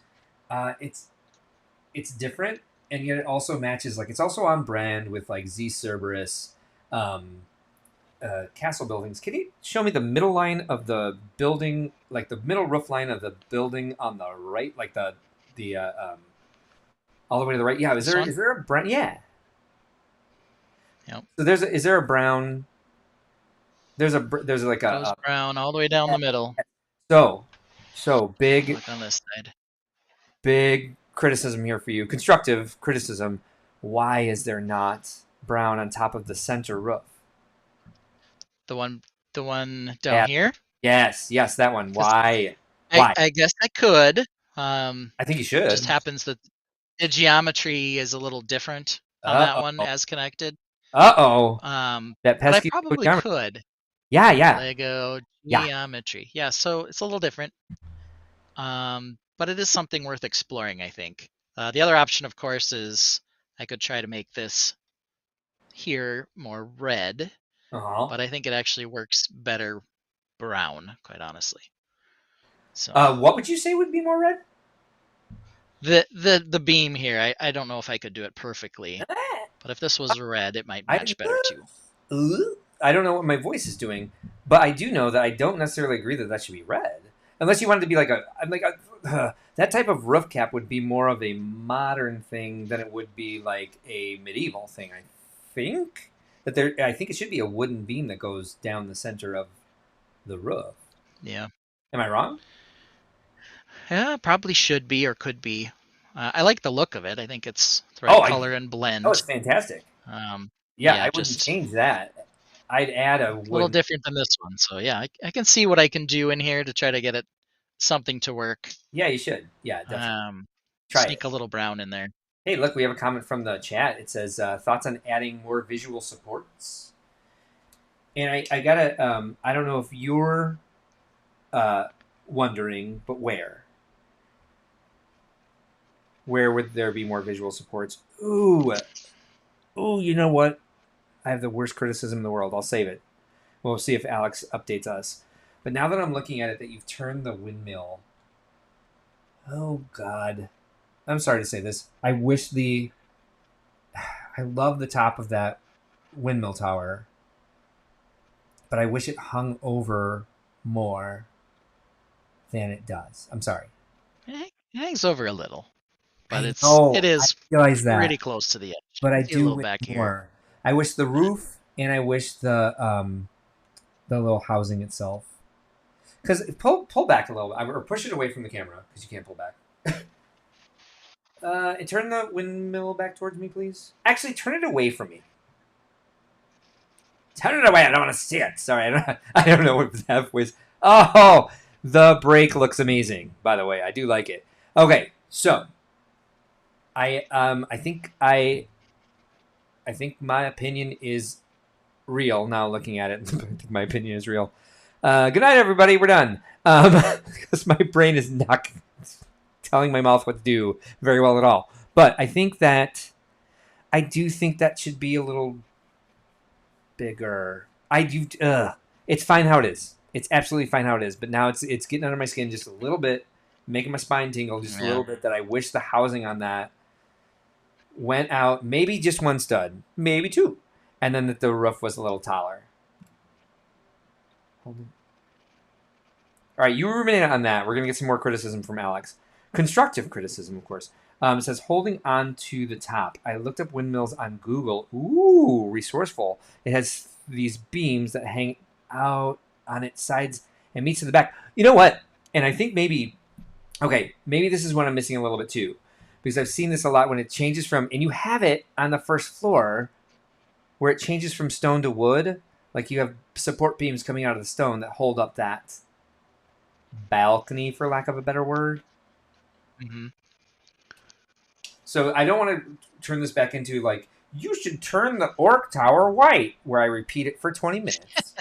[SPEAKER 1] It's different, and yet it also matches. Like it's also on brand with like Z Cerberus castle buildings. Can you show me the middle line of the building, like the middle roof line of the building on the right, like the all the way to the right? Yeah,
[SPEAKER 2] This one?
[SPEAKER 1] is there a brown? Yeah.
[SPEAKER 2] Yep.
[SPEAKER 1] So is there a brown? There's like
[SPEAKER 2] Goes brown all the way down the middle.
[SPEAKER 1] so so big
[SPEAKER 2] Look on this side.
[SPEAKER 1] big criticism here for you, constructive criticism. Why is there not brown on top of the center roof?
[SPEAKER 2] The one down
[SPEAKER 1] Yeah.
[SPEAKER 2] here.
[SPEAKER 1] Yes, that one.
[SPEAKER 2] 'Cause
[SPEAKER 1] Why?
[SPEAKER 2] I
[SPEAKER 1] Why?
[SPEAKER 2] I guess I could.
[SPEAKER 1] I think you
[SPEAKER 2] It just
[SPEAKER 1] should.
[SPEAKER 2] happens that the geometry is a little different on that one
[SPEAKER 1] Uh-oh.
[SPEAKER 2] as connected.
[SPEAKER 1] Uh-oh. That
[SPEAKER 2] But I
[SPEAKER 1] pesky
[SPEAKER 2] probably
[SPEAKER 1] geometry.
[SPEAKER 2] could.
[SPEAKER 1] Yeah.
[SPEAKER 2] Lego
[SPEAKER 1] Yeah.
[SPEAKER 2] geometry. Yeah, so it's a little different. But it is something worth exploring, I think. The other option, of course, is I could try to make this here more red,
[SPEAKER 1] Uh-huh.
[SPEAKER 2] but I think it actually works better brown, quite honestly. So
[SPEAKER 1] What would you say would be more red?
[SPEAKER 2] the beam here, I don't know if I could do it perfectly, but if this was red, it might match better too.
[SPEAKER 1] I don't know what my voice is doing, but I do know that I don't necessarily agree that should be red. Unless you wanted to be like that type of roof cap would be more of a modern thing than it would be like a medieval thing. I think I think it should be a wooden beam that goes down the center of the roof.
[SPEAKER 2] Yeah.
[SPEAKER 1] Am I wrong?
[SPEAKER 2] Yeah, probably should be or could be. I like the look of it. I think it's the right color and blend.
[SPEAKER 1] Oh, it's fantastic.
[SPEAKER 2] Yeah,
[SPEAKER 1] I wouldn't change that. I'd add a
[SPEAKER 2] little different than this one. So yeah, I can see what I can do in here to try to get it something to work.
[SPEAKER 1] Yeah, you should. Yeah, definitely.
[SPEAKER 2] Sneak a little brown in there.
[SPEAKER 1] Hey, look, we have a comment from the chat. It says thoughts on adding more visual supports. And I gotta I don't know if you're wondering, but where would there be more visual supports? Ooh, you know what? I have the worst criticism in the world. I'll save it. We'll see if Alex updates us. But now that I'm looking at it, that you've turned the windmill. Oh God, I'm sorry to say this. I love the top of that windmill tower, but I wish it hung over more than it does. I'm sorry.
[SPEAKER 2] It hangs over a little, but it is pretty close to the edge.
[SPEAKER 1] But I do
[SPEAKER 2] wish back
[SPEAKER 1] more.
[SPEAKER 2] Here.
[SPEAKER 1] I wish the roof, and I wish the little housing itself. Because pull back a little bit, or push it away from the camera, because you can't pull back. Turn the windmill back towards me, please. Actually, turn it away from me. Turn it away. I don't want to see it. Sorry, I don't know what that was. Oh, the break looks amazing. By the way, I do like it. Okay, so I think my opinion is real. Now looking at it, I think my opinion is real. Good night, everybody. We're done. Because my brain is not telling my mouth what to do very well at all. But I do think that should be a little bigger. It's fine how it is. It's absolutely fine how it is. But now it's getting under my skin just a little bit, making my spine tingle just a little bit. That I wish the housing on that went out maybe just one stud, maybe two, and then that the roof was a little taller. All right, you ruminate on that. We're gonna get some more criticism from Alex. Constructive criticism, of course. It says holding on to the top. I looked up windmills on Google. Ooh, resourceful. It has these beams that hang out on its sides and meets to the back. You know what? And I think maybe, okay, maybe this is what I'm missing a little bit too, because I've seen this a lot when it changes from, and you have it on the first floor, where it changes from stone to wood. Like you have support beams coming out of the stone that hold up that balcony, for lack of a better word.
[SPEAKER 2] Hmm.
[SPEAKER 1] So I don't want to turn this back into like, you should turn the orc tower white, where I repeat it for 20 minutes.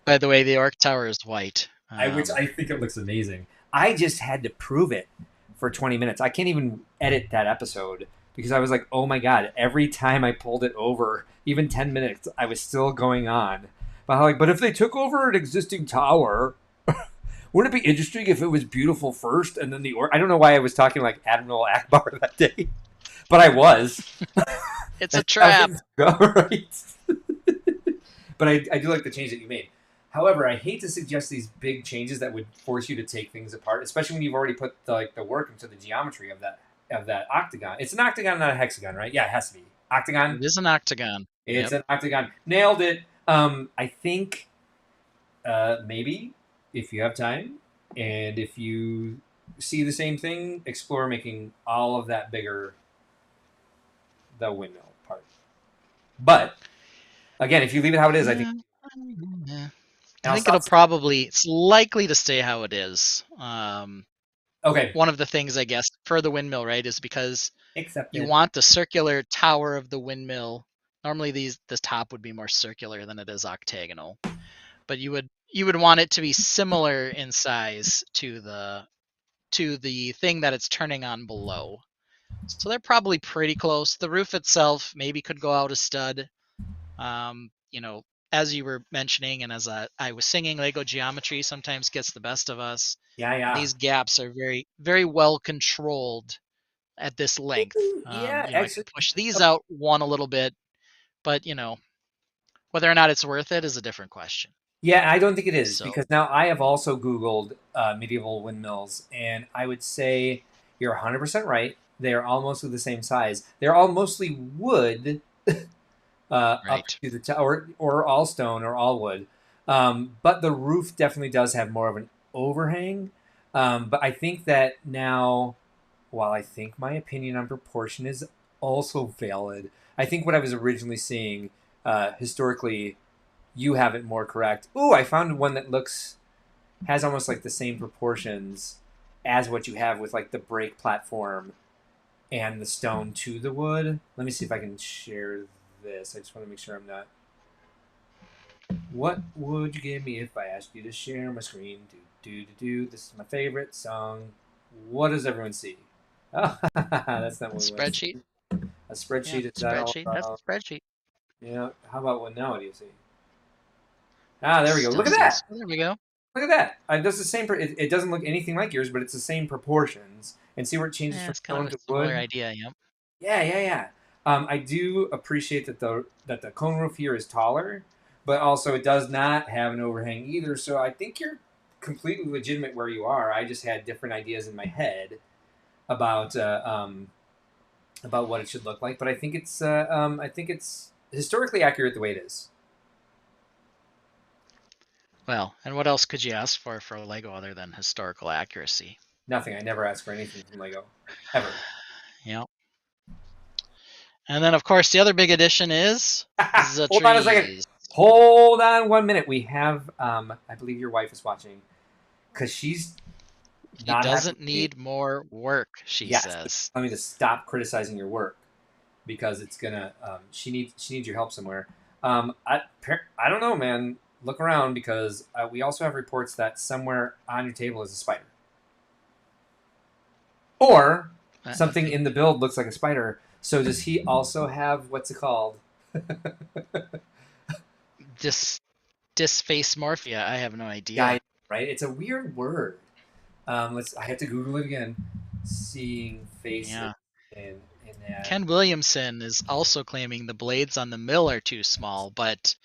[SPEAKER 2] By the way, the Orc Tower is white.
[SPEAKER 1] Which I think it looks amazing. I just had to prove it for 20 minutes. I can't even edit that episode because I was like, oh my God, every time I pulled it over, even 10 minutes, I was still going on. But I'm like, but if they took over an existing tower, wouldn't it be interesting if it was beautiful first and then the orc? I don't know why I was talking like Admiral Akbar that day, but I was.
[SPEAKER 2] It's a trap.
[SPEAKER 1] Right? But I do like the change that you made. However, I hate to suggest these big changes that would force you to take things apart, especially when you've already put the work into the geometry of that octagon. It's an octagon, not a hexagon, right? Yeah, it has to be octagon.
[SPEAKER 2] It is an octagon.
[SPEAKER 1] It's
[SPEAKER 2] Yep.
[SPEAKER 1] an octagon. Nailed it. I think maybe if you have time and if you see the same thing, explore making all of that bigger, the windmill part. But again, if you leave it how it is, I think.
[SPEAKER 2] Yeah.
[SPEAKER 1] And
[SPEAKER 2] I
[SPEAKER 1] I'll
[SPEAKER 2] think it'll
[SPEAKER 1] stop.
[SPEAKER 2] probably, it's likely to stay how it is.
[SPEAKER 1] Okay,
[SPEAKER 2] One of the things, I guess, for the windmill, right, is because you
[SPEAKER 1] accepted.
[SPEAKER 2] want the circular tower of the windmill. Normally, this top would be more circular than it is octagonal, but you would want it to be similar in size to the thing that it's turning on below. So they're probably pretty close. The roof itself maybe could go out a stud. You know, as you were mentioning, and as I was singing, Lego geometry sometimes gets the best of us.
[SPEAKER 1] Yeah,
[SPEAKER 2] And
[SPEAKER 1] yeah.
[SPEAKER 2] these gaps are very, very well controlled at this length.
[SPEAKER 1] Yeah,
[SPEAKER 2] I
[SPEAKER 1] actually.
[SPEAKER 2] could push these out one a little bit, but whether or not it's worth it is a different question.
[SPEAKER 1] Yeah, I don't think it is
[SPEAKER 2] So
[SPEAKER 1] because now I have also Googled medieval windmills, and I would say you're 100% right. They are all mostly the same size. They're all mostly wood, up
[SPEAKER 2] right.
[SPEAKER 1] to the tower, or all stone, or all wood. But the roof definitely does have more of an overhang. But I think that now, while I think my opinion on proportion is also valid, I think what I was originally seeing historically, you have it more correct. Ooh, I found one that has almost like the same proportions as what you have with like the brake platform and the stone to the wood. Let me see if I can share this. I just want to make sure I'm not. What would you give me if I asked you to share my screen? Do. This is my favorite song. What does everyone see? Oh, that's not
[SPEAKER 2] A
[SPEAKER 1] what we want to
[SPEAKER 2] spreadsheet.
[SPEAKER 1] see. A
[SPEAKER 2] Yeah,
[SPEAKER 1] spreadsheet is that all
[SPEAKER 2] spreadsheet. That's
[SPEAKER 1] about?
[SPEAKER 2] a spreadsheet.
[SPEAKER 1] Yeah. How about what now? What do you see? Ah, there we go.
[SPEAKER 2] Still
[SPEAKER 1] Look at
[SPEAKER 2] sees.
[SPEAKER 1] that.
[SPEAKER 2] There we go.
[SPEAKER 1] Look at that. Does the same. It doesn't look anything like yours, but it's the same proportions. And see where it changes
[SPEAKER 2] Yeah,
[SPEAKER 1] from
[SPEAKER 2] it's kind
[SPEAKER 1] stone
[SPEAKER 2] of a
[SPEAKER 1] to
[SPEAKER 2] similar
[SPEAKER 1] wood.
[SPEAKER 2] idea. Yep.
[SPEAKER 1] Yeah, yeah, yeah. I do appreciate that the cone roof here is taller, but also it does not have an overhang either. So I think you're completely legitimate where you are. I just had different ideas in my head about about what it should look like, but I think it's historically accurate the way it is.
[SPEAKER 2] Well, and what else could you ask for Lego other than historical accuracy?
[SPEAKER 1] Nothing. I never ask for anything from Lego, ever.
[SPEAKER 2] Yep. And then, of course, the other big addition is the
[SPEAKER 1] Hold on a second.
[SPEAKER 2] trees.
[SPEAKER 1] Hold on 1 minute. We have, I believe your wife is watching because she's
[SPEAKER 2] He
[SPEAKER 1] not happy
[SPEAKER 2] doesn't
[SPEAKER 1] with me.
[SPEAKER 2] need more work, she
[SPEAKER 1] Yes,
[SPEAKER 2] says.
[SPEAKER 1] tell me to stop criticizing your work because it's gonna. She needs your help somewhere. I don't know, man. Look around because we also have reports that somewhere on your table is a spider, or something
[SPEAKER 2] Okay.
[SPEAKER 1] in the build looks like a spider. So does he also have what's it called?
[SPEAKER 2] Dis Dysphasmorphia. I have no
[SPEAKER 1] Guy,
[SPEAKER 2] idea.
[SPEAKER 1] right? It's a weird word. Let's. I have to Google it again. Seeing faces.
[SPEAKER 2] Yeah. Ken Williamson is also claiming the blades on the mill are too small, but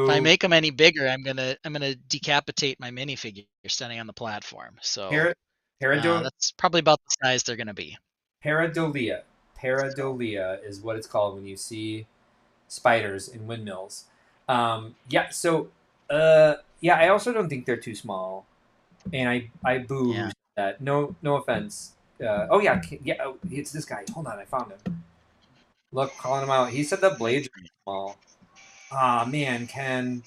[SPEAKER 2] if I
[SPEAKER 1] Boo.
[SPEAKER 2] make them any bigger, I'm gonna decapitate my minifigure standing on the platform. So
[SPEAKER 1] Para, parado,
[SPEAKER 2] that's probably about the size they're gonna be.
[SPEAKER 1] Pareidolia.
[SPEAKER 2] So
[SPEAKER 1] Pareidolia is what it's called when you see spiders in windmills. Yeah. So, yeah. I also don't think they're too small, and I boo who
[SPEAKER 2] yeah,
[SPEAKER 1] said that. No, no offense. Oh yeah, yeah. Oh, it's this guy. Hold on, I found him. Look, calling him out. He said the blades are small. Ah man, Ken.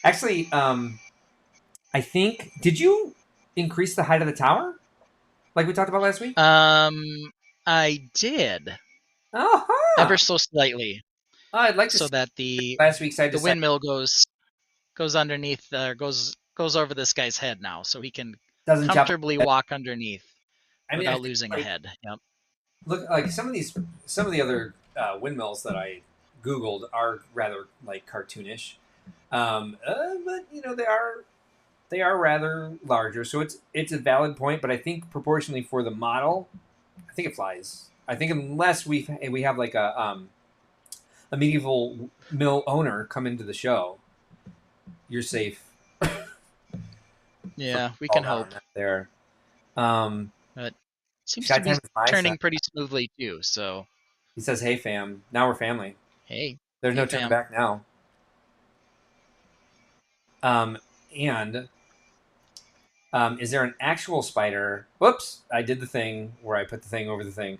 [SPEAKER 1] Actually, I think did you increase the height of the tower like we talked about last week?
[SPEAKER 2] I did ever
[SPEAKER 1] Uh-huh.
[SPEAKER 2] so slightly,
[SPEAKER 1] I'd like to
[SPEAKER 2] so
[SPEAKER 1] see
[SPEAKER 2] that the
[SPEAKER 1] last week side to
[SPEAKER 2] the
[SPEAKER 1] side.
[SPEAKER 2] windmill goes underneath, goes over this guy's head now, so he can
[SPEAKER 1] Doesn't jump.
[SPEAKER 2] comfortably walk underneath
[SPEAKER 1] I mean, I
[SPEAKER 2] without
[SPEAKER 1] think
[SPEAKER 2] losing a
[SPEAKER 1] like
[SPEAKER 2] head. Yep.
[SPEAKER 1] look like some of the other windmills that I googled are rather like cartoonish, but you know they are rather larger, so it's a valid point. But I think proportionally for the model, I think it flies. I think unless we have like a medieval mill owner come into the show, you're safe from
[SPEAKER 2] Yeah, we
[SPEAKER 1] fall
[SPEAKER 2] can
[SPEAKER 1] down on
[SPEAKER 2] hope.
[SPEAKER 1] that there. Um,
[SPEAKER 2] But seems to
[SPEAKER 1] Shot time
[SPEAKER 2] be
[SPEAKER 1] is my side.
[SPEAKER 2] turning pretty smoothly too. So
[SPEAKER 1] He says, "Hey fam, now we're family.
[SPEAKER 2] hey,
[SPEAKER 1] There's
[SPEAKER 2] hey
[SPEAKER 1] no turning
[SPEAKER 2] fam.
[SPEAKER 1] back now." Um, and is there an actual spider? Whoops! I did the thing where I put the thing over the thing.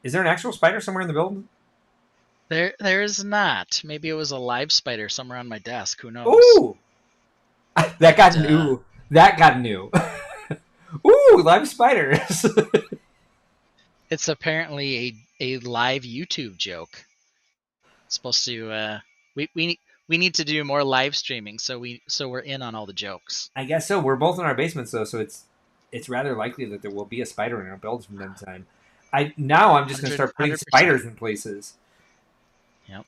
[SPEAKER 1] Is there an actual spider somewhere in the building?
[SPEAKER 2] There is not. Maybe it was a live spider somewhere on my desk. Who knows?
[SPEAKER 1] Ooh, that
[SPEAKER 2] But
[SPEAKER 1] got new. That got new. Ooh, live spiders.
[SPEAKER 2] it's apparently a live YouTube joke. It's supposed to we need to do more live streaming, so we're in on all the jokes.
[SPEAKER 1] I guess so. We're both in our basements though, so it's rather likely that there will be a spider in our builds from time to time. I'm just gonna start putting
[SPEAKER 2] 100%.
[SPEAKER 1] spiders in places.
[SPEAKER 2] Yep.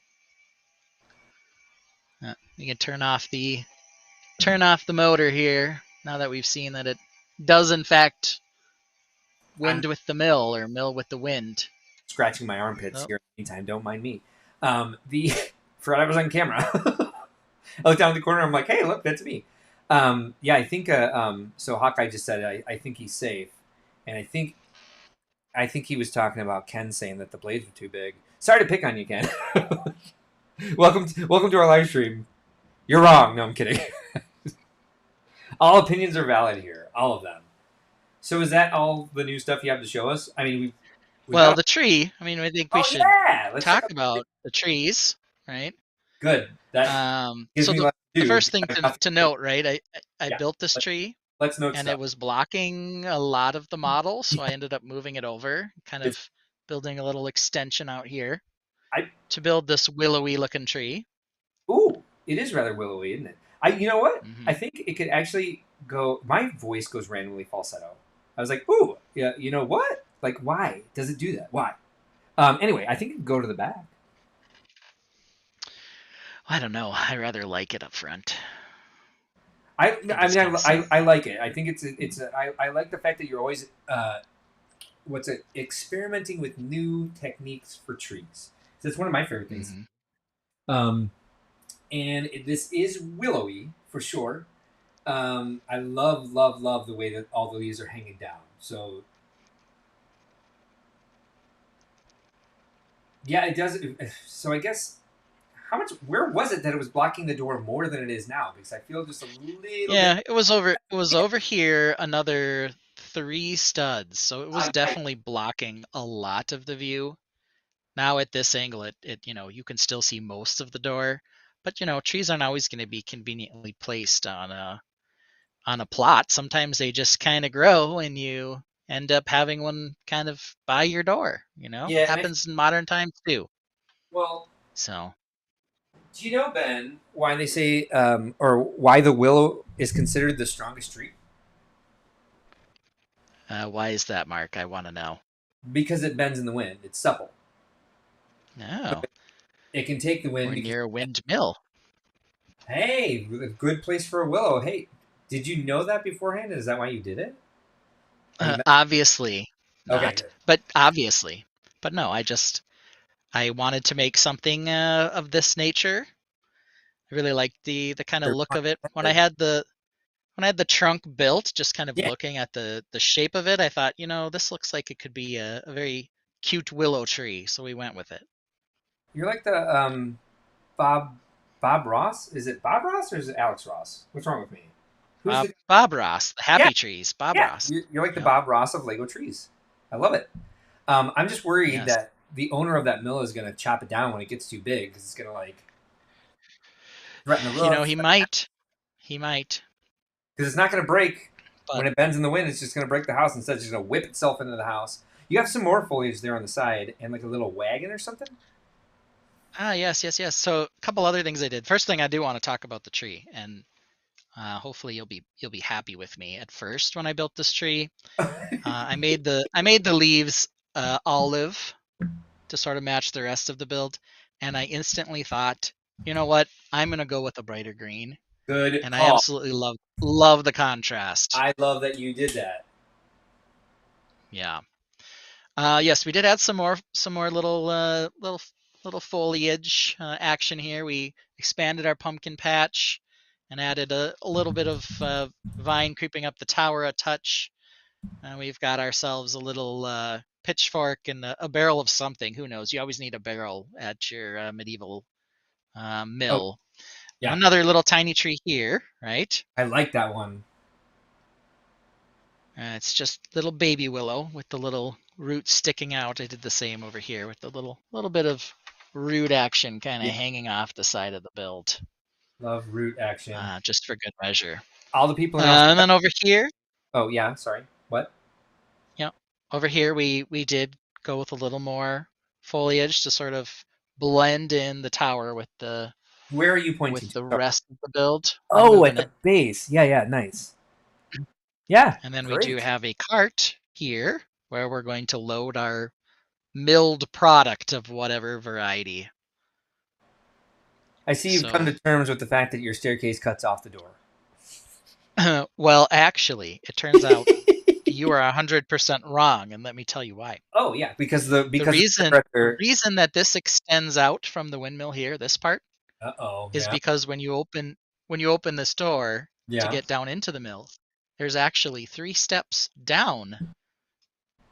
[SPEAKER 2] We can turn off the motor here now that we've seen that it does in fact
[SPEAKER 1] I'm
[SPEAKER 2] wind with the mill or mill with the wind.
[SPEAKER 1] scratching my armpits
[SPEAKER 2] Oh,
[SPEAKER 1] here anytime. Don't mind me. The Forgot I was on camera. I looked down the corner. I'm like, hey, look, that's me. Yeah, I think. So Hawkeye just said, I think he's safe, and I think he was talking about Ken saying that the blades were too big. Sorry to pick on you, Ken. Welcome to our live stream. You're wrong. No, I'm kidding. All opinions are valid here, all of them. So is that all the new stuff you have to show us? I mean, we've
[SPEAKER 2] well,
[SPEAKER 1] got.
[SPEAKER 2] the tree. I mean, I think we
[SPEAKER 1] Oh
[SPEAKER 2] should
[SPEAKER 1] yeah, let's check
[SPEAKER 2] talk
[SPEAKER 1] out.
[SPEAKER 2] about the trees, right?
[SPEAKER 1] Good. That gives
[SPEAKER 2] So
[SPEAKER 1] me
[SPEAKER 2] the
[SPEAKER 1] less to
[SPEAKER 2] the
[SPEAKER 1] do.
[SPEAKER 2] first thing to note, right? I
[SPEAKER 1] Yeah.
[SPEAKER 2] built this
[SPEAKER 1] Let,
[SPEAKER 2] tree
[SPEAKER 1] let's note
[SPEAKER 2] and it
[SPEAKER 1] stuff.
[SPEAKER 2] was blocking a lot of the model, so I ended up moving it over, kind
[SPEAKER 1] It's,
[SPEAKER 2] of building a little extension out here
[SPEAKER 1] I
[SPEAKER 2] to build this willowy looking tree.
[SPEAKER 1] ooh, it is rather willowy, isn't it? You know what? I
[SPEAKER 2] Hmm.
[SPEAKER 1] think it could actually go. My voice goes randomly falsetto. I was like, ooh, yeah. You know what? Like, why does it do that? Why? Anyway, I think it could go to the back.
[SPEAKER 2] I don't know. I rather like it up front.
[SPEAKER 1] I,
[SPEAKER 2] I think
[SPEAKER 1] I
[SPEAKER 2] it's
[SPEAKER 1] mean,
[SPEAKER 2] kind of
[SPEAKER 1] I
[SPEAKER 2] silly.
[SPEAKER 1] like it. I think I like the fact that you're always what's it experimenting with new techniques for trees. That's one of my favorite things.
[SPEAKER 2] Hmm.
[SPEAKER 1] Um, this is willowy for sure. I love, love, love the way that all the leaves are hanging down. So yeah, it does. So I guess how much? Where was it that it was blocking the door more than it is now? Because I feel just a little bit.
[SPEAKER 2] Yeah, it was over here another 3 studs, so it was
[SPEAKER 1] I
[SPEAKER 2] definitely blocking a lot of the view. Now at this angle, it you can still see most of the door, but trees aren't always going to be conveniently placed on a plot. Sometimes they just kind of grow, and you end up having one kind of by your door.
[SPEAKER 1] yeah, and
[SPEAKER 2] Happens in modern times too.
[SPEAKER 1] well,
[SPEAKER 2] So,
[SPEAKER 1] do you know Ben why they say or why the willow is considered the strongest tree?
[SPEAKER 2] why is that, Mark? I want to know.
[SPEAKER 1] Because it bends in the wind. It's supple.
[SPEAKER 2] No,
[SPEAKER 1] It can take the wind
[SPEAKER 2] we're
[SPEAKER 1] because
[SPEAKER 2] near a windmill.
[SPEAKER 1] hey, a good place for a willow. Hey, did you know that beforehand? Is that why you did it? Or you
[SPEAKER 2] Obviously
[SPEAKER 1] Okay,
[SPEAKER 2] not,
[SPEAKER 1] good.
[SPEAKER 2] but obviously. But no, I wanted to make something of this nature. I really liked the kind of
[SPEAKER 1] Sure.
[SPEAKER 2] look of it. When I had the trunk built, just kind of
[SPEAKER 1] Yeah,
[SPEAKER 2] looking at the shape of it, I thought, this looks like it could be a very cute willow tree, so we went with it.
[SPEAKER 1] you're like the Bob Bob Ross. Is it Bob Ross or is it Alex Ross? What's wrong with me? Who's the?
[SPEAKER 2] Bob Ross, the
[SPEAKER 1] Yeah,
[SPEAKER 2] Happy Trees, Bob
[SPEAKER 1] yeah.
[SPEAKER 2] Ross.
[SPEAKER 1] You're like the
[SPEAKER 2] Yep.
[SPEAKER 1] Bob Ross of Lego trees. I love it. I'm just worried
[SPEAKER 2] Yes.
[SPEAKER 1] that the owner of that mill is going to chop it down when it gets too big because it's going to like threaten the
[SPEAKER 2] He
[SPEAKER 1] roof
[SPEAKER 2] might. He might.
[SPEAKER 1] because it's not going to break
[SPEAKER 2] But
[SPEAKER 1] when it bends in the wind. It's just going to break the house instead. It's just going to whip itself into the house. You have some more foliage there on the side and like a little wagon or something.
[SPEAKER 2] yes, yes, yes. So a couple other things I did. First thing I do want to talk about the tree, and hopefully you'll be happy with me. At first, when I built this tree, I made the leaves olive to sort of match the rest of the build, and I instantly thought, you know what? I'm gonna go with a brighter green,
[SPEAKER 1] Good
[SPEAKER 2] and I
[SPEAKER 1] call.
[SPEAKER 2] absolutely love the contrast.
[SPEAKER 1] I love that you did that.
[SPEAKER 2] Yeah. Yes, we did add some more little foliage action here. We expanded our pumpkin patch and added a little bit of vine creeping up the tower a touch. We've got ourselves a little pitchfork and a barrel of something. Who knows? You always need a barrel at your medieval
[SPEAKER 1] Oh,
[SPEAKER 2] mill.
[SPEAKER 1] yeah.
[SPEAKER 2] Another little tiny tree here, right?
[SPEAKER 1] I like that one.
[SPEAKER 2] It's just little baby willow with the little roots sticking out. I did the same over here with the little bit of root action kind of
[SPEAKER 1] Yeah.
[SPEAKER 2] hanging off the side of the build,
[SPEAKER 1] Love root action.
[SPEAKER 2] just for good measure.
[SPEAKER 1] All the people in
[SPEAKER 2] And
[SPEAKER 1] Australia.
[SPEAKER 2] then over here,
[SPEAKER 1] Oh, yeah. Sorry. What?
[SPEAKER 2] yeah, over here we did go with a little more foliage to sort of blend in the tower with the
[SPEAKER 1] Where are you
[SPEAKER 2] with
[SPEAKER 1] pointing to?
[SPEAKER 2] the
[SPEAKER 1] Sorry.
[SPEAKER 2] rest of the build. I'm
[SPEAKER 1] Oh, at
[SPEAKER 2] moving
[SPEAKER 1] the
[SPEAKER 2] it.
[SPEAKER 1] base. Yeah, yeah. Nice. Yeah.
[SPEAKER 2] And then we do
[SPEAKER 1] Great.
[SPEAKER 2] have a cart here where we're going to load our milled product of whatever variety.
[SPEAKER 1] I see you've come
[SPEAKER 2] So,
[SPEAKER 1] to terms with the fact that your staircase cuts off the door.
[SPEAKER 2] well, actually, it turns out you are 100% wrong, and let me tell you why.
[SPEAKER 1] Oh, yeah. Because
[SPEAKER 2] The
[SPEAKER 1] the
[SPEAKER 2] reason the
[SPEAKER 1] director.
[SPEAKER 2] reason that this extends out from the windmill here, this part,
[SPEAKER 1] Uh oh.
[SPEAKER 2] is
[SPEAKER 1] Yeah.
[SPEAKER 2] because when you open this door to
[SPEAKER 1] Yeah.
[SPEAKER 2] get down into the mill, there's actually 3 steps down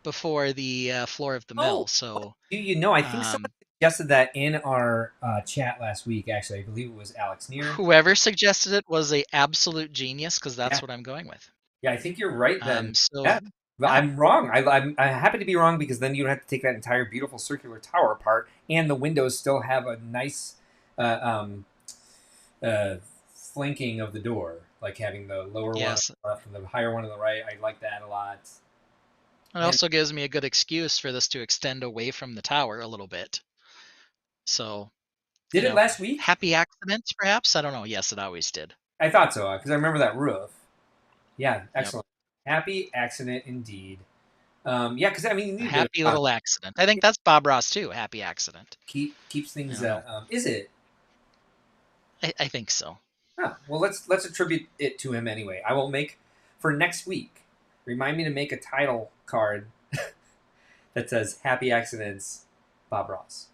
[SPEAKER 2] before the floor of the
[SPEAKER 1] Oh,
[SPEAKER 2] mill. So,
[SPEAKER 1] do you know? I think someone
[SPEAKER 2] um,
[SPEAKER 1] suggested that in our chat last week. Actually, I believe it was Alex Neer.
[SPEAKER 2] whoever suggested it was a absolute genius because
[SPEAKER 1] Yeah.
[SPEAKER 2] that's what I'm going with.
[SPEAKER 1] Yeah. I think you're right. Then.
[SPEAKER 2] So
[SPEAKER 1] Yeah. Well,
[SPEAKER 2] yeah,
[SPEAKER 1] I'm wrong. I'm happy to be wrong because then you don't have to take that entire beautiful circular tower apart, and the windows still have a nice uh, um, uh, flanking of the door, like having the lower one on
[SPEAKER 2] yes,
[SPEAKER 1] the left and the higher one on the right. I like that a lot.
[SPEAKER 2] it
[SPEAKER 1] And
[SPEAKER 2] also gives me a good excuse for this to extend away from the tower a little bit. So,
[SPEAKER 1] did it last week?
[SPEAKER 2] happy accidents, perhaps? I don't know. Yes, it always did.
[SPEAKER 1] I thought so because I remember that roof. Yeah,
[SPEAKER 2] Yep.
[SPEAKER 1] excellent. Happy accident indeed. Yeah, because I mean, you
[SPEAKER 2] A
[SPEAKER 1] need a bit of
[SPEAKER 2] happy little accident. I think that's Bob Ross too. Happy accident.
[SPEAKER 1] keeps
[SPEAKER 2] I
[SPEAKER 1] things.
[SPEAKER 2] don't know.
[SPEAKER 1] Is it?
[SPEAKER 2] I think so.
[SPEAKER 1] Huh. Well, let's attribute it to him anyway. I will make for next week. Remind me to make a title card that says "Happy Accidents, Bob Ross."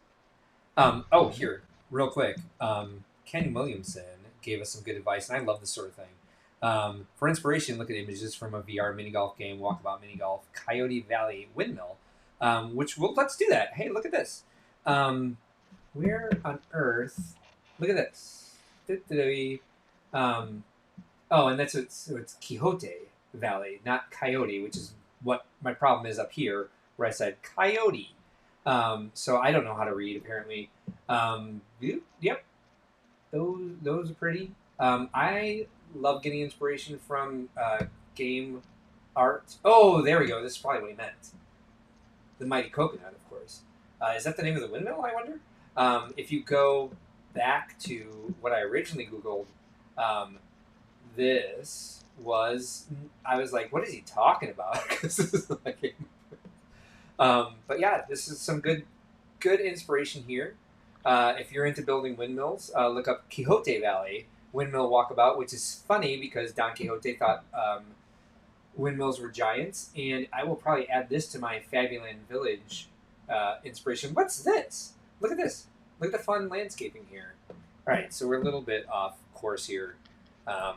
[SPEAKER 1] Oh, here, real quick. Ken Williamson gave us some good advice, and I love this sort of thing. For inspiration, look at images from a VR mini golf game, Walkabout Mini Golf, Coyote Valley Windmill, let's do that. Hey, look at this. Where on earth? Look at this. Um, oh, and so it's Quixote Valley, not Coyote, which is what my problem is up here, where I said Coyote. So I don't know how to read apparently. Yep, those are pretty. I love getting inspiration from game art. Oh, there we go. This is probably what he meant. The Mighty Coconut, of course. Is that the name of the windmill, I wonder? If you go back to what I originally Googled, this was, I was like, what is he talking about? But yeah, this is some good inspiration here. If you're into building windmills, look up Quixote Valley Windmill Walkabout, which is funny because Don Quixote thought windmills were giants, and I will probably add this to my Fabuland Village inspiration. What's this? Look at this. Look at the fun landscaping here. All right, so we're a little bit off course here. Um,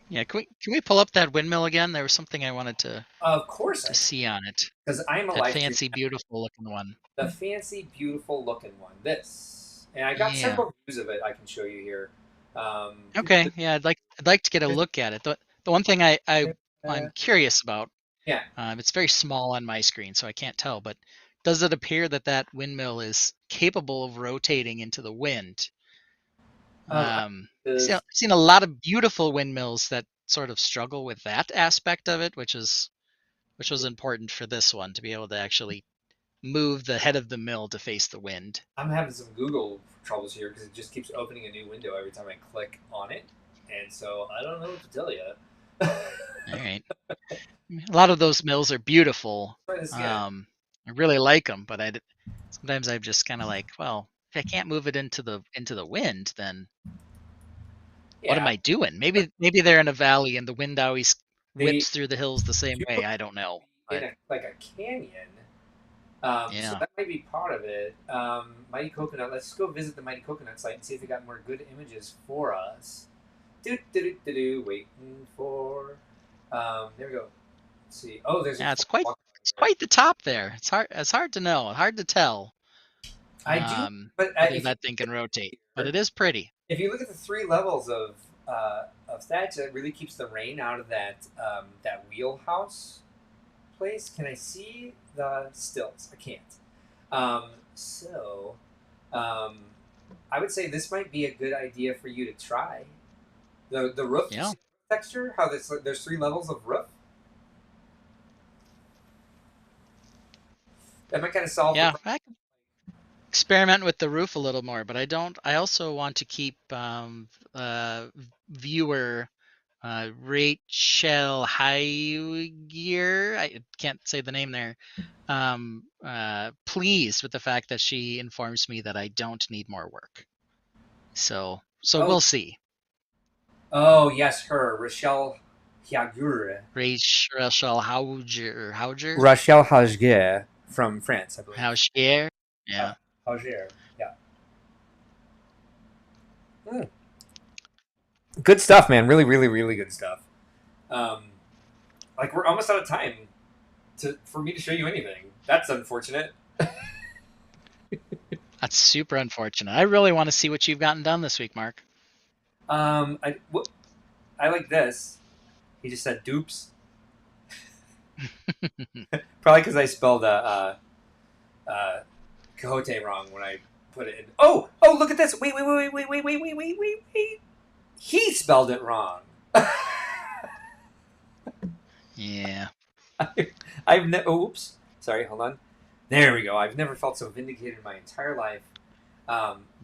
[SPEAKER 2] Yeah, can we pull up that windmill again? There was something I wanted
[SPEAKER 1] of course
[SPEAKER 2] to
[SPEAKER 1] I can,
[SPEAKER 2] see on it.
[SPEAKER 1] because I am a
[SPEAKER 2] That
[SPEAKER 1] live stream.
[SPEAKER 2] fancy, beautiful looking one.
[SPEAKER 1] The fancy, beautiful looking one. This, and I got
[SPEAKER 2] Yeah.
[SPEAKER 1] several views of it. I can show you here.
[SPEAKER 2] Okay. Yeah, I'd like to get a look at it. The one thing I'm curious about,
[SPEAKER 1] Yeah.
[SPEAKER 2] it's very small on my screen, so I can't tell, but does it appear that that windmill is capable of rotating into the wind?
[SPEAKER 1] I
[SPEAKER 2] I've seen a lot of beautiful windmills that sort of struggle with that aspect of it, which was important for this one to be able to actually move the head of the mill to face the wind.
[SPEAKER 1] I'm having some Google troubles here because it just keeps opening a new window every time I click on it, and so I don't know what to tell you.
[SPEAKER 2] All right. A lot of those mills are beautiful.
[SPEAKER 1] Try this again.
[SPEAKER 2] I really like them, but sometimes I'm just kind of like, well, if I can't move it into the wind, then what am
[SPEAKER 1] Yeah,
[SPEAKER 2] I doing? Maybe they're in a valley and the wind always
[SPEAKER 1] they
[SPEAKER 2] whips through the hills the same
[SPEAKER 1] do
[SPEAKER 2] way. I don't know,
[SPEAKER 1] in
[SPEAKER 2] but
[SPEAKER 1] like a canyon, so
[SPEAKER 2] yeah,
[SPEAKER 1] that might be part of it. Mighty Coconut. Let's go visit the Mighty Coconut site and see if they got more good images for us. Waiting for. There we go. Let's see. Oh, there's a
[SPEAKER 2] yeah, it's
[SPEAKER 1] here.
[SPEAKER 2] quite the top there. It's hard to know, hard to tell
[SPEAKER 1] I do, but
[SPEAKER 2] whether that thing can rotate, but it is pretty.
[SPEAKER 1] if you look at the three levels of thatch, it really keeps the rain out of that wheelhouse place. Can I see the stilts? I can't. So, um, I would say this might be a good idea for you to try the roof. You
[SPEAKER 2] Yeah,
[SPEAKER 1] see the texture? How there's three levels of roof. That might kind of solve the
[SPEAKER 2] yeah.
[SPEAKER 1] problem.
[SPEAKER 2] I can experiment with the roof a little more, but I don't. I also want to keep viewer Rachel Haigier. I can't say the name there. Pleased with the fact that she informs me that I don't need more work. So
[SPEAKER 1] Oh,
[SPEAKER 2] we'll see.
[SPEAKER 1] oh yes, her Rochelle Hiagur.
[SPEAKER 2] Rachel Hauger,
[SPEAKER 1] Rachel Hajge from France, I believe.
[SPEAKER 2] Hauger.
[SPEAKER 1] Uh,
[SPEAKER 2] Yeah.
[SPEAKER 1] Hajger, yeah. Mm. Good stuff, man. Really, really, really good stuff. Um, like we're almost out of time for me to show you anything. That's unfortunate.
[SPEAKER 2] That's super unfortunate. I really want to see what you've gotten done this week, Mark.
[SPEAKER 1] I like this. He just said dupes. Probably because I spelled Quixote wrong when I put it in. Oh, oh, look at this. Wait. He spelled it wrong.
[SPEAKER 2] Yeah.
[SPEAKER 1] I've never. Oops. Sorry. Hold on. There we go. I've never felt so vindicated in my entire life.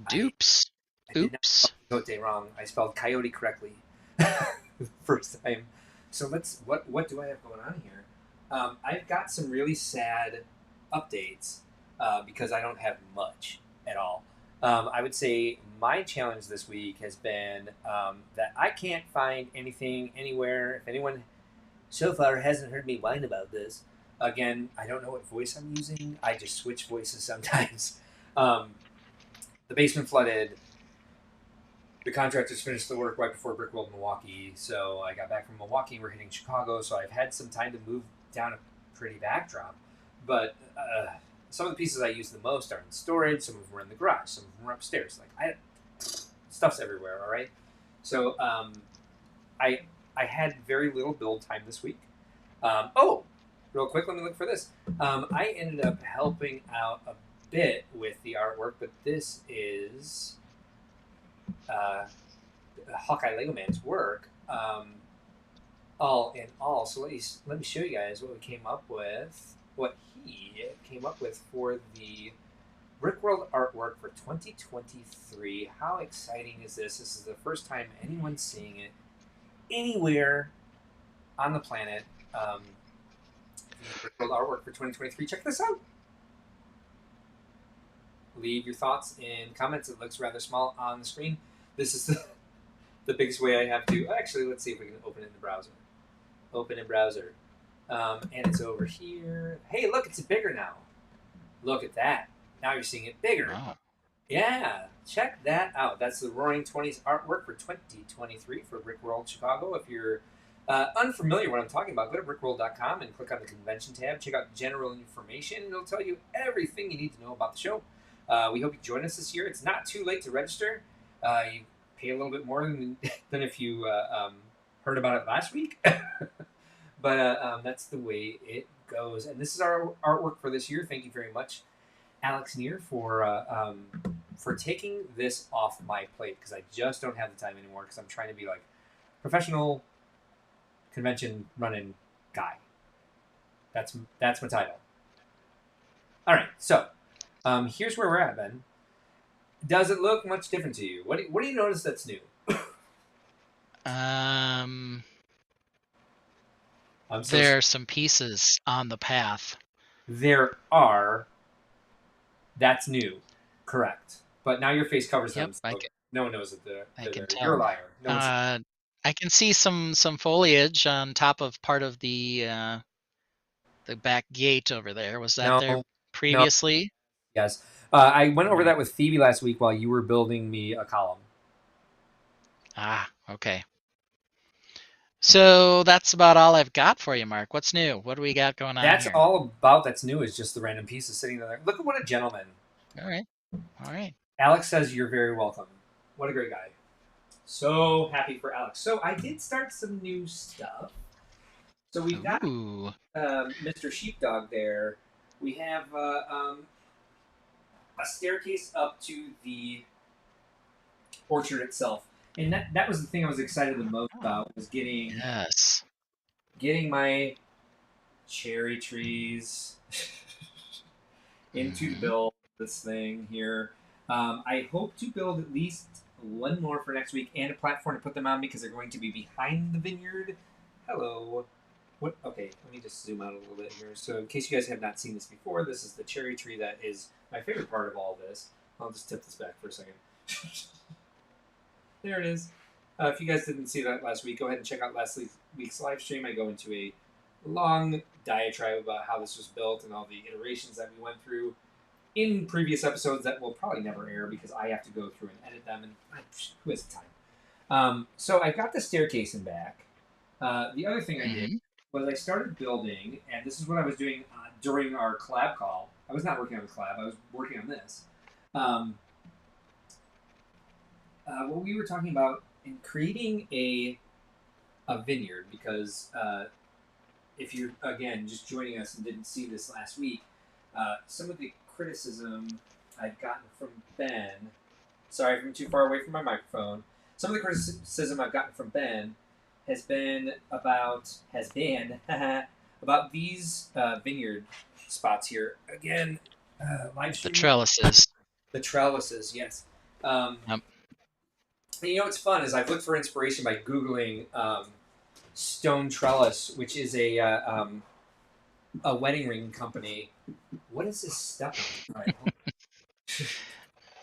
[SPEAKER 2] Dupes.
[SPEAKER 1] I did not
[SPEAKER 2] Oops.
[SPEAKER 1] spell Quixote wrong. I spelled coyote correctly the first time. So what do I have going on here? I've got some really sad updates because I don't have much at all. I would say my challenge this week has been that I can't find anything anywhere. If anyone so far hasn't heard me whine about this, again, I don't know what voice I'm using. I just switch voices sometimes. The basement flooded. The contractors finished the work right before Brick World Milwaukee, so I got back from Milwaukee. We're hitting Chicago, so I've had some time to move down a pretty backdrop. But some of the pieces I use the most are in storage. Some of them are in the garage. Some of them are upstairs. Stuff's everywhere. All right. So I had very little build time this week. Real quick, let me look for this. I ended up helping out a bit with the artwork, but this is Hawkeye Lego Man's work. All in all, so let me show you guys what we came up with. What he came up with for the Brickworld artwork for 2023. How exciting is this? This is the first time anyone's seeing it anywhere on the planet. Brickworld artwork for 2023. Check this out. Leave your thoughts in comments. It looks rather small on the screen. This is the biggest way I have to. Actually, let's see if we can open it in the browser. Open in browser. And it's over here. Hey, look, it's bigger now. Look at that. Now you're seeing it bigger.
[SPEAKER 2] Wow.
[SPEAKER 1] Yeah, check that out. That's the Roaring Twenties artwork for 2023 for Brickworld Chicago. If you're unfamiliar with what I'm talking about, go to brickworld.com and click on the convention tab. Check out general information. It'll tell you everything you need to know about the show. We hope you join us this year. It's not too late to register. You pay a little bit more than if you heard about it last week. But that's the way it goes. And this is our artwork for this year. Thank you very much, Alex Neer, for taking this off my plate, because I just don't have the time anymore, because I'm trying to be like professional convention running guy. That's my title. All right, so here's where we're at, Ben. Does it look much different to you? What do you notice that's new?
[SPEAKER 2] There are some pieces on the path.
[SPEAKER 1] There are. That's new, correct. But now your face covers them, so no one knows that they're there. You're a liar. No
[SPEAKER 2] I can see some foliage on top of part of the back gate over there. Was that there previously?
[SPEAKER 1] No. Yes. I went over that with Phoebe last week while you were building me a column.
[SPEAKER 2] Ah, okay. So that's about all I've got for you, Mark. What's new? What do we got going on
[SPEAKER 1] That's
[SPEAKER 2] here?
[SPEAKER 1] all about that's new is just the random pieces sitting there. Look at what a gentleman.
[SPEAKER 2] All right.
[SPEAKER 1] Alex says you're very welcome. What a great guy. So happy for Alex. So I did start some new stuff. So we've got Mr. Sheepdog there. We have a staircase up to the orchard itself. And that was the thing I was excited the most about, was getting my cherry trees into build this thing here. I hope to build at least one more for next week and a platform to put them on, because they're going to be behind the vineyard. Hello. What? Okay, let me just zoom out a little bit here. So in case you guys have not seen this before, this is the cherry tree that is my favorite part of all this. I'll just tip this back for a second. There it is. If you guys didn't see that last week, go ahead and check out last week's live stream. I go into a long diatribe about how this was built and all the iterations that we went through in previous episodes that will probably never air, because I have to go through and edit them, and who has the time? So I got the staircase in back. The other thing I did was I started building, and this is what I was doing during our collab call. I was not working on the collab. I was working on this. What we were talking about in creating a vineyard, because if you're, again, just joining us and didn't see this last week, some of the criticism I've gotten from Ben, sorry if I'm too far away from my microphone, some of the criticism I've gotten from Ben has been about these vineyard spots here. Again, live stream.
[SPEAKER 2] The trellises.
[SPEAKER 1] The trellises, yes. And you know what's fun is I've looked for inspiration by Googling Stone Trellis, which is a wedding ring company. What is this stuff? Right.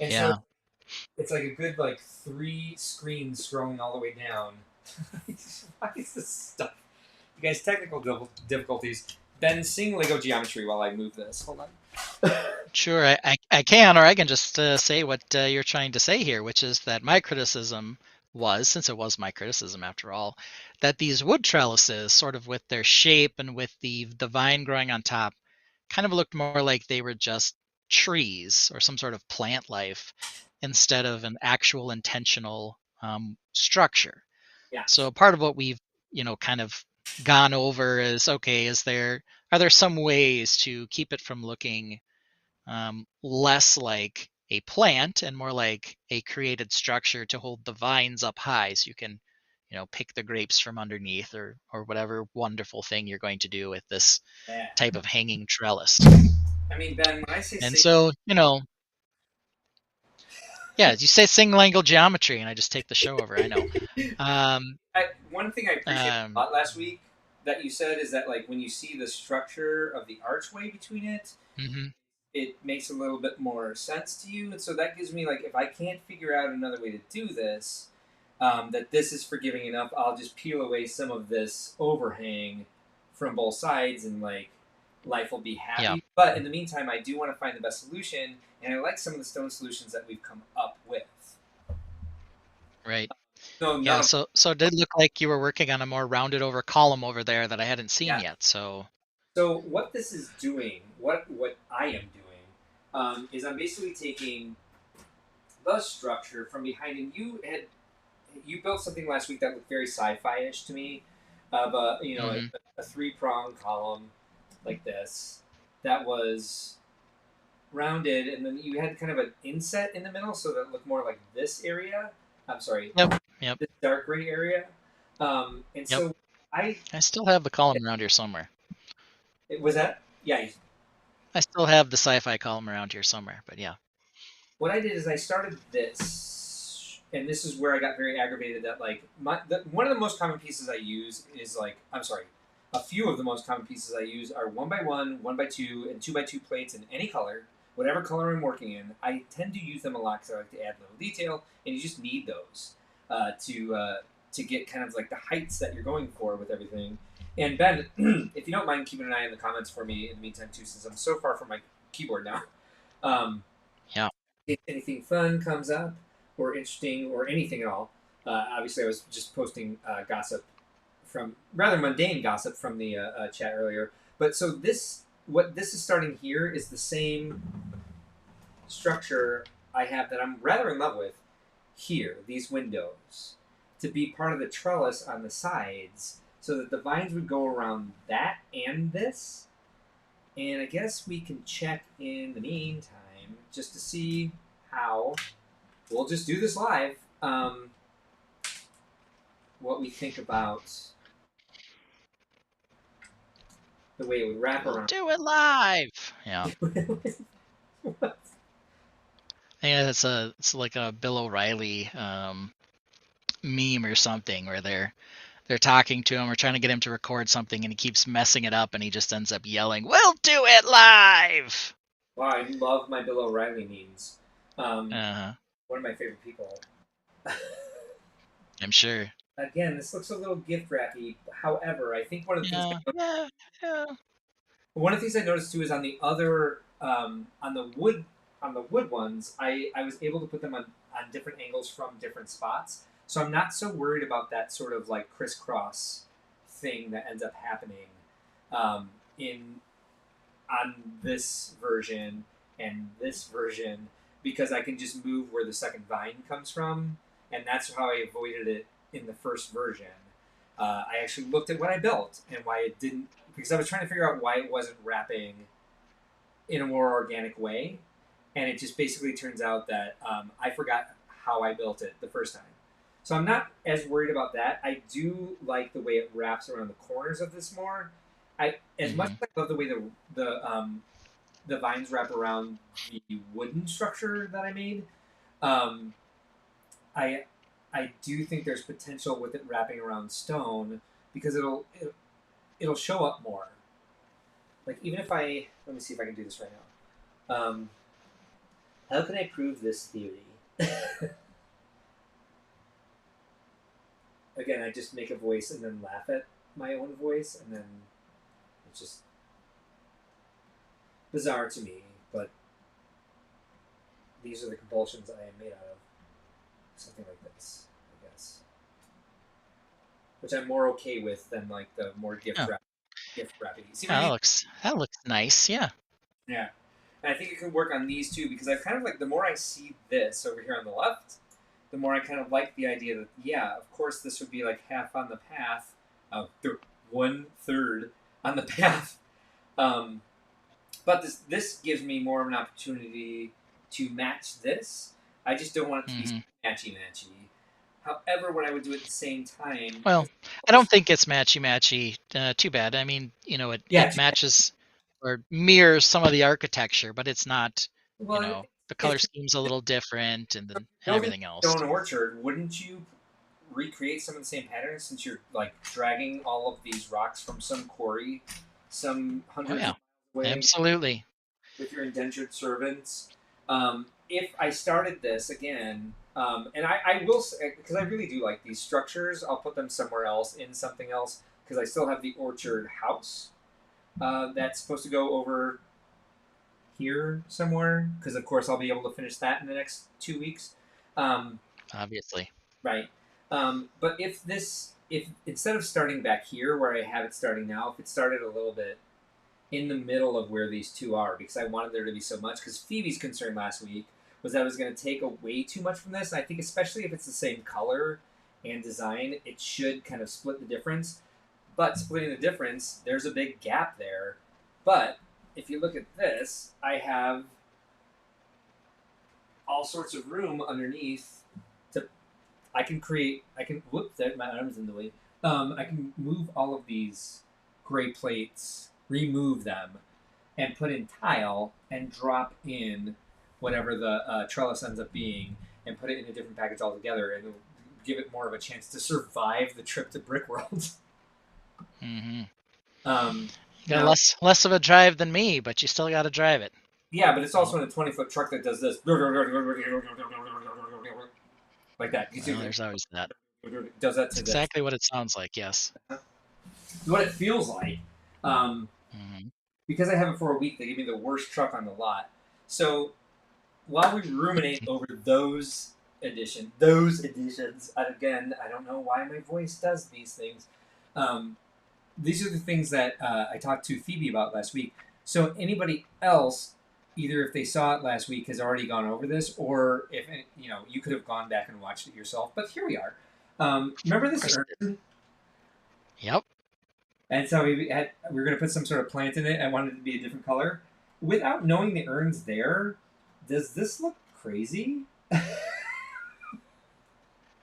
[SPEAKER 1] And so it's like a good 3 screens scrolling all the way down. Why is this stuff? You guys, technical difficulties. Ben, sing Lego Geometry while I move this. Hold on.
[SPEAKER 2] Sure, I can, or I can just say what you're trying to say here, which is that my criticism was, since it was my criticism after all, that these wood trellises, sort of with their shape and with the vine growing on top, kind of looked more like they were just trees or some sort of plant life instead of an actual intentional structure.
[SPEAKER 1] Yeah.
[SPEAKER 2] So part of what we've kind of gone over is, okay, are there some ways to keep it from looking less like a plant and more like a created structure to hold the vines up high, so you can pick the grapes from underneath, or whatever wonderful thing you're going to do with this type of hanging trellis.
[SPEAKER 1] I mean, Ben, when I say
[SPEAKER 2] so you say sing Lego Geometry and I just take the show over. I know.
[SPEAKER 1] One thing I appreciated a lot last week that you said is that when you see the structure of the archway between it, it makes a little bit more sense to you. And so that gives me, if I can't figure out another way to do this, that this is forgiving enough, I'll just peel away some of this overhang from both sides, and like life will be
[SPEAKER 2] Yeah.
[SPEAKER 1] happy. But in the meantime, I do want to find the best solution, and I like some of the stone solutions that we've come up with.
[SPEAKER 2] Right.
[SPEAKER 1] No, none
[SPEAKER 2] Yeah.
[SPEAKER 1] of
[SPEAKER 2] So it did look like you were working on a more rounded over column over there that I hadn't seen
[SPEAKER 1] yeah.
[SPEAKER 2] yet. So.
[SPEAKER 1] So what this is doing, what I am doing, is I'm basically taking the structure from behind, and you built something last week that looked very sci-fi-ish to me, of
[SPEAKER 2] Hmm.
[SPEAKER 1] a three-prong column like this that was rounded, and then you had kind of an inset in the middle, so that it looked more like this area. I'm sorry,
[SPEAKER 2] Yep. Yep.
[SPEAKER 1] this dark gray area. And
[SPEAKER 2] Yep.
[SPEAKER 1] so I
[SPEAKER 2] I still have the column around here somewhere.
[SPEAKER 1] it was that yeah.
[SPEAKER 2] I still have the sci-fi column around here somewhere. But yeah.
[SPEAKER 1] What I did is I started this, and this is where I got very aggravated that like one of the most common pieces I use is like I'm sorry, a few of the most common pieces I use are 1x1, 1x2, and 2x2 plates in any color, whatever color I'm working in. I tend to use them a lot because I like to add little detail, and you just need those to get kind of like the heights that you're going for with everything. And Ben, if you don't mind keeping an eye on the comments for me in the meantime too, since I'm so far from my keyboard now. Um,
[SPEAKER 2] Yeah.
[SPEAKER 1] if anything fun comes up or interesting or anything at all. Obviously, I was just posting gossip from rather mundane gossip from the chat earlier. But so what this is starting here is the same structure I have that I'm rather in love with here. These windows to be part of the trellis on the sides, so that the vines would go around that and this. And I guess we can check in the meantime just to see how. We'll just do this live. What we think about the way it would wrap
[SPEAKER 2] We'll
[SPEAKER 1] around.
[SPEAKER 2] do it live. Yeah. Yeah, it's like a Bill O'Reilly meme or something where they're talking to him or trying to get him to record something and he keeps messing it up and he just ends up yelling, "We'll do it live."
[SPEAKER 1] Wow, I love my Bill O'Reilly memes.
[SPEAKER 2] Uh-huh.
[SPEAKER 1] One of my favorite people.
[SPEAKER 2] I'm sure.
[SPEAKER 1] Again, this looks a little gift wrappy. However, I think
[SPEAKER 2] Yeah. Yeah. Yeah.
[SPEAKER 1] one of the things I noticed too is on the other on the wood ones, I was able to put them on different angles from different spots. So I'm not so worried about that sort of like crisscross thing that ends up happening in on this version and this version, because I can just move where the second vine comes from, and that's how I avoided it in the first version. I actually looked at what I built and why it didn't, because I was trying to figure out why it wasn't wrapping in a more organic way, and it just basically turns out that I forgot how I built it the first time. So I'm not as worried about that. I do like the way it wraps around the corners of this more. As much
[SPEAKER 2] Hmm.
[SPEAKER 1] as I love the way the vines wrap around the wooden structure that I made, um, I I do think there's potential with it wrapping around stone, because it'll show up more. Like even if I let me see if I can do this right now. How can I prove this theory? Again, I just make a voice and then laugh at my own voice, and then it's just bizarre to me. But these are the compulsions I am made out of. Something like this, I guess, which I'm more okay with than like the more
[SPEAKER 2] Yeah.
[SPEAKER 1] gift wrapping. See what I
[SPEAKER 2] Yeah,
[SPEAKER 1] mean?
[SPEAKER 2] that looks nice. Yeah.
[SPEAKER 1] Yeah. And I think it could work on these too, because I kind of like the more I see this over here on the left, the more I kind of like the idea that yeah, of course this would be like half on the path, one third on the path. Um, but this gives me more of an opportunity to match this. I just don't want it to be
[SPEAKER 2] Hmm.
[SPEAKER 1] matchy matchy. However, what I would do at the same time
[SPEAKER 2] Well,
[SPEAKER 1] is
[SPEAKER 2] I don't think it's matchy matchy. Too bad. I mean,
[SPEAKER 1] yeah,
[SPEAKER 2] it matches or mirrors some of the architecture, but it's not.
[SPEAKER 1] well,
[SPEAKER 2] The color
[SPEAKER 1] if
[SPEAKER 2] scheme's a little different, and then and
[SPEAKER 1] building
[SPEAKER 2] everything else.
[SPEAKER 1] Stone Orchard, wouldn't you recreate some of the same patterns, since you're like dragging all of these rocks from some quarry, some
[SPEAKER 2] Oh
[SPEAKER 1] hundreds
[SPEAKER 2] yeah,
[SPEAKER 1] of miles away
[SPEAKER 2] absolutely.
[SPEAKER 1] with your indentured servants? If I started this again, and I will, because I really do like these structures, I'll put them somewhere else in something else, because I still have the orchard house that's supposed to go over here somewhere. Because of course I'll be able to finish that in the next 2 weeks. Um,
[SPEAKER 2] Obviously.
[SPEAKER 1] right. But if instead of starting back here where I have it starting now, if it started a little bit in the middle of where these two are, because I wanted there to be so much. Because Phoebe's concern last week was that I was going to take away too much from this. And I think especially if it's the same color and design, it should kind of split the difference. But splitting the difference, there's a big gap there. But if you look at this, I have all sorts of room underneath to. I can. Whoops! My arm's in the way. I can move all of these gray plates, remove them, and put in tile and drop in whatever the trellis ends up being, and put it in a different package altogether, and it'll give it more of a chance to survive the trip to Brickworld.
[SPEAKER 2] Mm-hmm. You got
[SPEAKER 1] Now,
[SPEAKER 2] less of a drive than me, but you still got to drive it.
[SPEAKER 1] yeah, but it's also in a 20-foot truck that does this like that. You see,
[SPEAKER 2] Well, there's always that.
[SPEAKER 1] it does that
[SPEAKER 2] It's
[SPEAKER 1] to this.
[SPEAKER 2] exactly what it sounds like. Yes.
[SPEAKER 1] What it feels like.
[SPEAKER 2] Mm-hmm.
[SPEAKER 1] Because I have it for a week, they give me the worst truck on the lot. So while we ruminate over those editions, again, I don't know why my voice does these things. These are the things that I talked to Phoebe about last week. So anybody else, either if they saw it last week, has already gone over this, or if you could have gone back and watched it yourself. But here we are. Remember this urn?
[SPEAKER 2] Yep.
[SPEAKER 1] And so we were going to put some sort of plant in it. I wanted it to be a different color. Without knowing the urn's there, does this look crazy?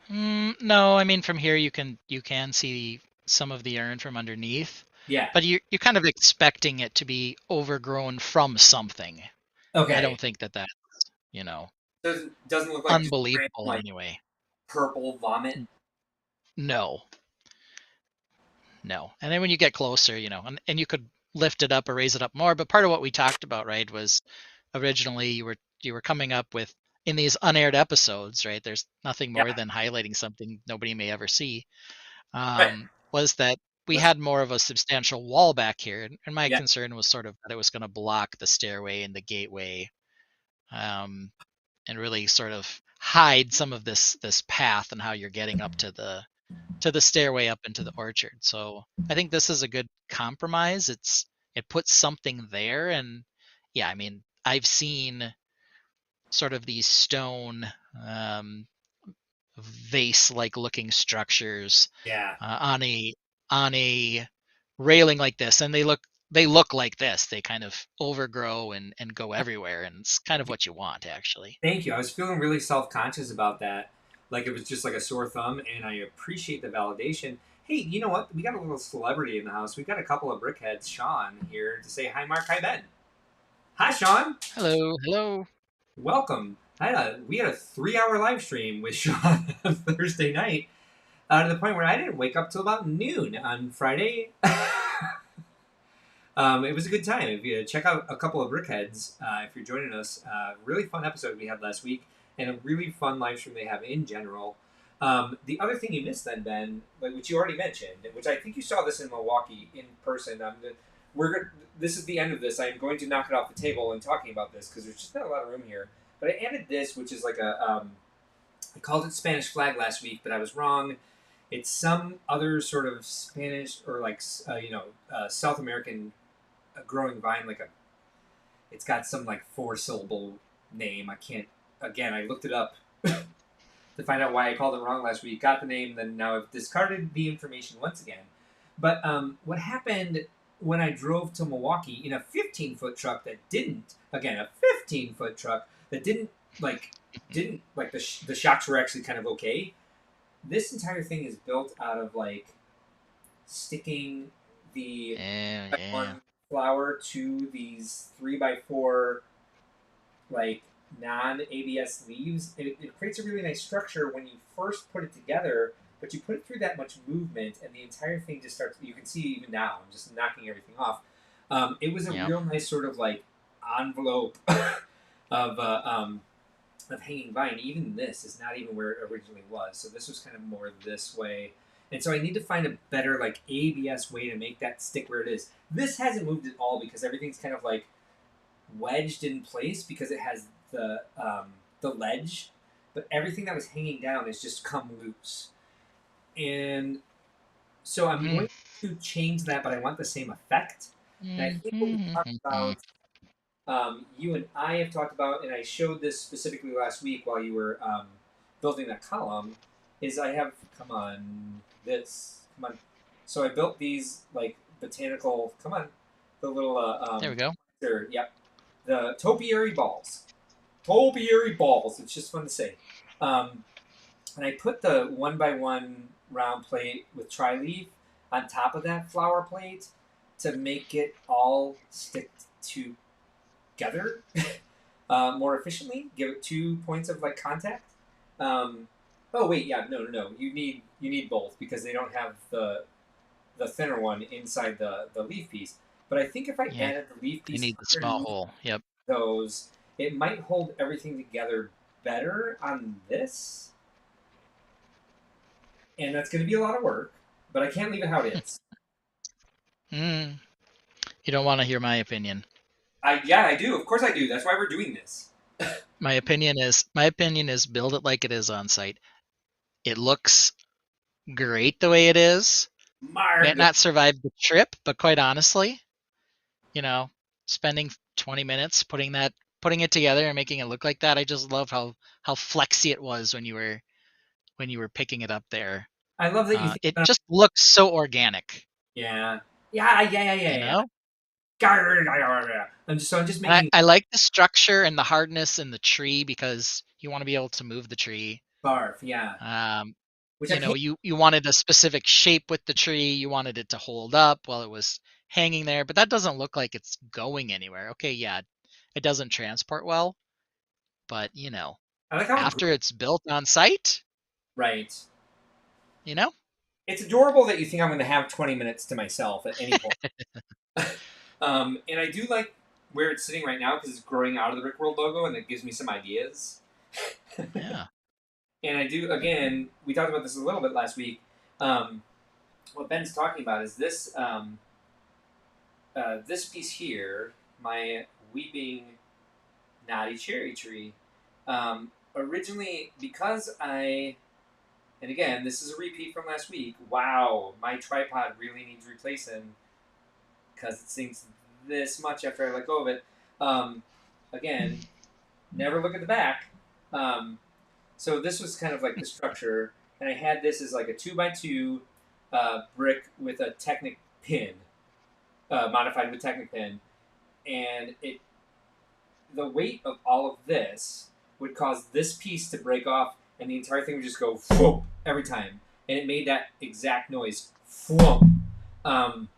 [SPEAKER 2] No, I mean from here you can see some of the urn from underneath,
[SPEAKER 1] Yeah.
[SPEAKER 2] but you're kind of expecting it to be overgrown from something.
[SPEAKER 1] Okay.
[SPEAKER 2] I don't think that's
[SPEAKER 1] Doesn't look like
[SPEAKER 2] unbelievable
[SPEAKER 1] like
[SPEAKER 2] anyway.
[SPEAKER 1] purple vomit.
[SPEAKER 2] No. And then when you get closer, and you could lift it up or raise it up more. But part of what we talked about, right, was originally you were coming up with in these unaired episodes, right? There's nothing more than highlighting something nobody may ever see.
[SPEAKER 1] Right.
[SPEAKER 2] Was that we had more of a substantial wall back here, and my concern was sort of that it was going to block the stairway and the gateway, and really sort of hide some of this path and how you're getting up to the stairway up into the orchard. So I think this is a good compromise. It puts something there, and yeah, I mean I've seen sort of these stone vase-like looking structures on a railing like this, and they look like this. They kind of overgrow and go everywhere, and it's kind of what you want, actually.
[SPEAKER 1] Thank you. I was feeling really self-conscious about that. Like it was just like a sore thumb, and I appreciate the validation. Hey, you know what? We got a little celebrity in the house. We got a couple of brickheads, Sean, here to say hi, Mark. Hi, Ben. Hi, Sean.
[SPEAKER 2] Hello.
[SPEAKER 1] Welcome. We had a 3-hour live stream with Sean on Thursday night, to the point where I didn't wake up till about noon on Friday. It was a good time. If you check out a couple of brickheads, if you're joining us, really fun episode we had last week, and a really fun live stream they have in general. The other thing you missed then, Ben, which you already mentioned, which I think you saw this in Milwaukee in person. This is the end of this. I'm going to knock it off the table and talking about this because there's just not a lot of room here. But I added this, which is like I called it Spanish flag last week, but I was wrong. It's some other sort of Spanish or like South American growing vine. It's got some like 4-syllable name. I can't. Again, I looked it up to find out why I called it wrong last week. Got the name, then now I've discarded the information once again. But what happened when I drove to Milwaukee in a 15-foot truck that didn't, again, a 15-foot truck that didn't the shocks were actually kind of okay. This entire thing is built out of like sticking the one flower to these 3x4 like non-ABS leaves. It creates a really nice structure when you first put it together, but you put it through that much movement and the entire thing just starts, you can see even now, I'm just knocking everything off. It was a real nice sort of like envelope of hanging vine. Even this is not even where it originally was. So this was kind of more this way. And so I need to find a better like ABS way to make that stick where it is. This hasn't moved at all because everything's kind of like wedged in place because it has the ledge, but everything that was hanging down has just come loose. And so I'm
[SPEAKER 2] Mm.
[SPEAKER 1] going to change that, but I want the same effect. And I think what we talked
[SPEAKER 2] Mhm.
[SPEAKER 1] about, you and I have talked about, and I showed this specifically last week while you were building that column, is I have, come on, come on. So I built these like botanical, come on, the little,
[SPEAKER 2] There we go.
[SPEAKER 1] yep, the topiary balls. Topiary balls. It's just fun to say. Um, and I put the one by one round plate with tri leaf on top of that flower plate to make it all stick together more efficiently. Give it 2 points of like contact. Um, oh wait, yeah, no. You need both because they don't have the thinner one inside the leaf piece. But I think if I
[SPEAKER 2] Yeah,
[SPEAKER 1] added the leaf
[SPEAKER 2] they
[SPEAKER 1] piece
[SPEAKER 2] need the small
[SPEAKER 1] underneath
[SPEAKER 2] hole. Yep.
[SPEAKER 1] those, it might hold everything together better on this. And that's going to be a lot of work, but I can't leave it how it is.
[SPEAKER 2] Mm. You don't want to hear my opinion.
[SPEAKER 1] I do. Of course I do. That's why we're doing this.
[SPEAKER 2] My opinion is build it like it is on site. It looks great the way it is. Might
[SPEAKER 1] Margaret.
[SPEAKER 2] not survive the trip, but quite honestly, you know, spending 20 minutes putting it together and making it look like that, I just love how flexy it was when you were picking it up there.
[SPEAKER 1] I love that you think
[SPEAKER 2] It
[SPEAKER 1] about.
[SPEAKER 2] just looks so organic,
[SPEAKER 1] Yeah,
[SPEAKER 2] you
[SPEAKER 1] yeah.
[SPEAKER 2] know.
[SPEAKER 1] I'm just
[SPEAKER 2] And
[SPEAKER 1] making
[SPEAKER 2] I like the structure and the hardness in the tree because you want to be able to move the tree.
[SPEAKER 1] barf. Yeah,
[SPEAKER 2] Um,
[SPEAKER 1] which I can't.
[SPEAKER 2] you wanted a specific shape with the tree. You wanted it to hold up while it was hanging there, but that doesn't look like it's going anywhere. Okay, yeah, it doesn't transport well, but
[SPEAKER 1] I like how it
[SPEAKER 2] after
[SPEAKER 1] grew.
[SPEAKER 2] it's built on site,
[SPEAKER 1] Right.
[SPEAKER 2] you know,
[SPEAKER 1] It's adorable that you think I'm going to have 20 minutes to myself at any point. And I do like where it's sitting right now because it's growing out of the Rickworld logo, and it gives me some ideas.
[SPEAKER 2] yeah.
[SPEAKER 1] And I do again. We talked about this a little bit last week. Um, what Ben's talking about is this piece here, my weeping naughty cherry tree. Originally, because and again, this is a repeat from last week. Wow, my tripod really needs replacing because it sinks this much after I let go of it. Um, Again, never look at the back. Um, so this was kind of like the structure, and I had this as like a 2x2 brick with a Technic pin, modified with Technic pin, and the weight of all of this would cause this piece to break off, and the entire thing would just go whoop every time, and it made that exact noise, whoop. Um,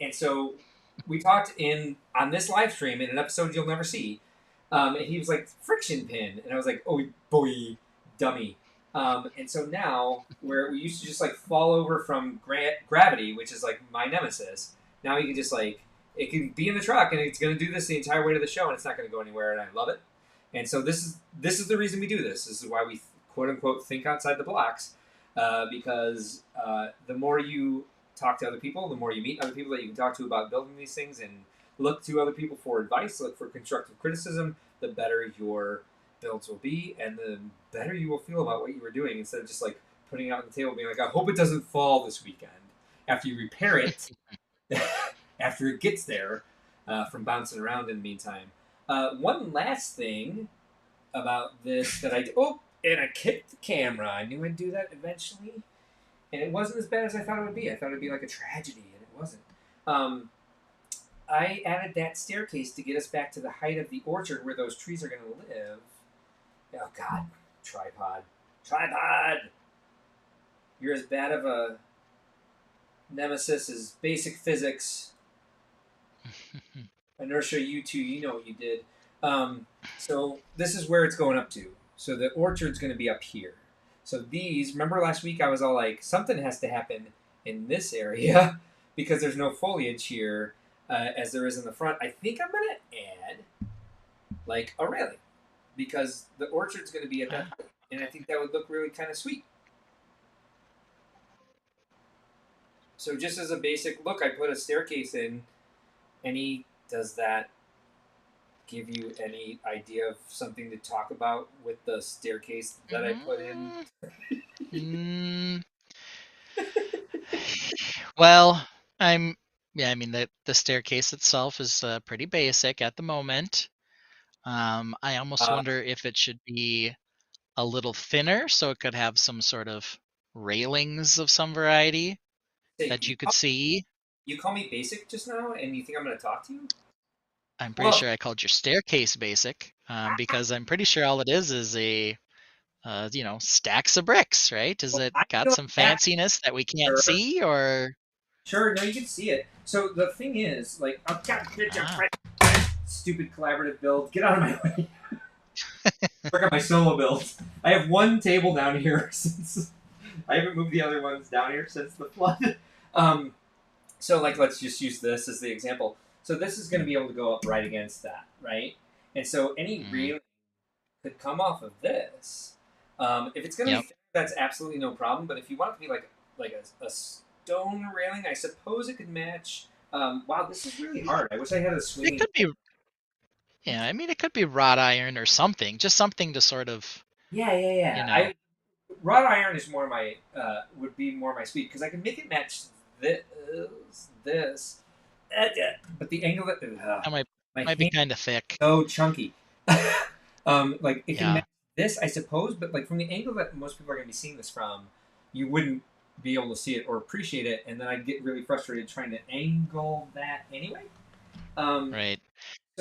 [SPEAKER 1] and so we talked in on this live stream in an episode you'll never see, and he was like friction pin, and I was like, oh boy, dummy. And so now, where we used to just like fall over from gravity, which is like my nemesis, now you can just like it can be in the truck and it's going to do this the entire way to the show and it's not going to go anywhere, and I love it. And so this is the reason we do this. This is why we quote unquote think outside the blocks, because the more you talk to other people, the more you meet other people that you can talk to about building these things, and look to other people for advice, look for constructive criticism, the better your builds will be, and the better you will feel about what you were doing instead of just like putting it out on the table, being like, I hope it doesn't fall this weekend. After you repair it, after it gets there from bouncing around in the meantime. One last thing about this that I did. Oh, and I kicked the camera. I knew I'd do that eventually. And it wasn't as bad as I thought it would be. I thought it would be like a tragedy, and it wasn't. Um, I added that staircase to get us back to the height of the orchard where those trees are going to live. Oh, God. Tripod. Tripod! You're as bad of a nemesis as basic physics. Inertia, you too, you know what you did. So this is where it's going up to. So the orchard's going to be up here. So these, remember last week I was all like, something has to happen in this area because there's no foliage here as there is in the front. I think I'm going to add like a railing because the orchard's going to be at that
[SPEAKER 2] Ah,
[SPEAKER 1] height. And I think that would look really kind of sweet. So just as a basic look, I put a staircase in. Any does that give you any idea of something to talk about with the staircase that I put in?
[SPEAKER 2] Mm, mm, well, I'm yeah, I mean the staircase itself is pretty basic at the moment. I almost
[SPEAKER 1] Uh,
[SPEAKER 2] wonder if it should be a little thinner so it could have some sort of railings of some variety
[SPEAKER 1] say,
[SPEAKER 2] that you could see.
[SPEAKER 1] you call me basic just now, and you think I'm going to talk to you?
[SPEAKER 2] I'm pretty
[SPEAKER 1] Well,
[SPEAKER 2] sure I called your staircase basic, because I'm pretty sure all it is a stacks of bricks, right? Is it
[SPEAKER 1] I
[SPEAKER 2] got
[SPEAKER 1] feel
[SPEAKER 2] some
[SPEAKER 1] that,
[SPEAKER 2] fanciness that we can't
[SPEAKER 1] sure.
[SPEAKER 2] see, or
[SPEAKER 1] Sure, no, you can see it. So the thing is, like, oh, God,
[SPEAKER 2] ah,
[SPEAKER 1] stupid collaborative build. Get out of my way. Work on my solo build. I have one table down here since I haven't moved the other ones down here since the flood. Um, so, like, let's just use this as the example. So this is going to be able to go up right against that, right? And so any
[SPEAKER 2] mm,
[SPEAKER 1] railing could come off of this. If it's going to be
[SPEAKER 2] yep.
[SPEAKER 1] thick, that's absolutely no problem. But if you want it to be like a stone railing, I suppose it could match. Wow, this is really hard. I wish I had a
[SPEAKER 2] It
[SPEAKER 1] swinging.
[SPEAKER 2] could be, yeah. I mean, it could be wrought iron or something, just something to sort of,
[SPEAKER 1] Yeah, yeah,
[SPEAKER 2] you
[SPEAKER 1] yeah.
[SPEAKER 2] know.
[SPEAKER 1] I wrought iron is more my would be more my speed because I can make it match this, but the angle that
[SPEAKER 2] That
[SPEAKER 1] my
[SPEAKER 2] might be
[SPEAKER 1] hand
[SPEAKER 2] kind of thick.
[SPEAKER 1] so chunky. Like it can
[SPEAKER 2] Yeah.
[SPEAKER 1] match this, I suppose, but like from the angle that most people are going to be seeing this from, you wouldn't be able to see it or appreciate it, and then I'd get really frustrated trying to angle that anyway. Um,
[SPEAKER 2] Right.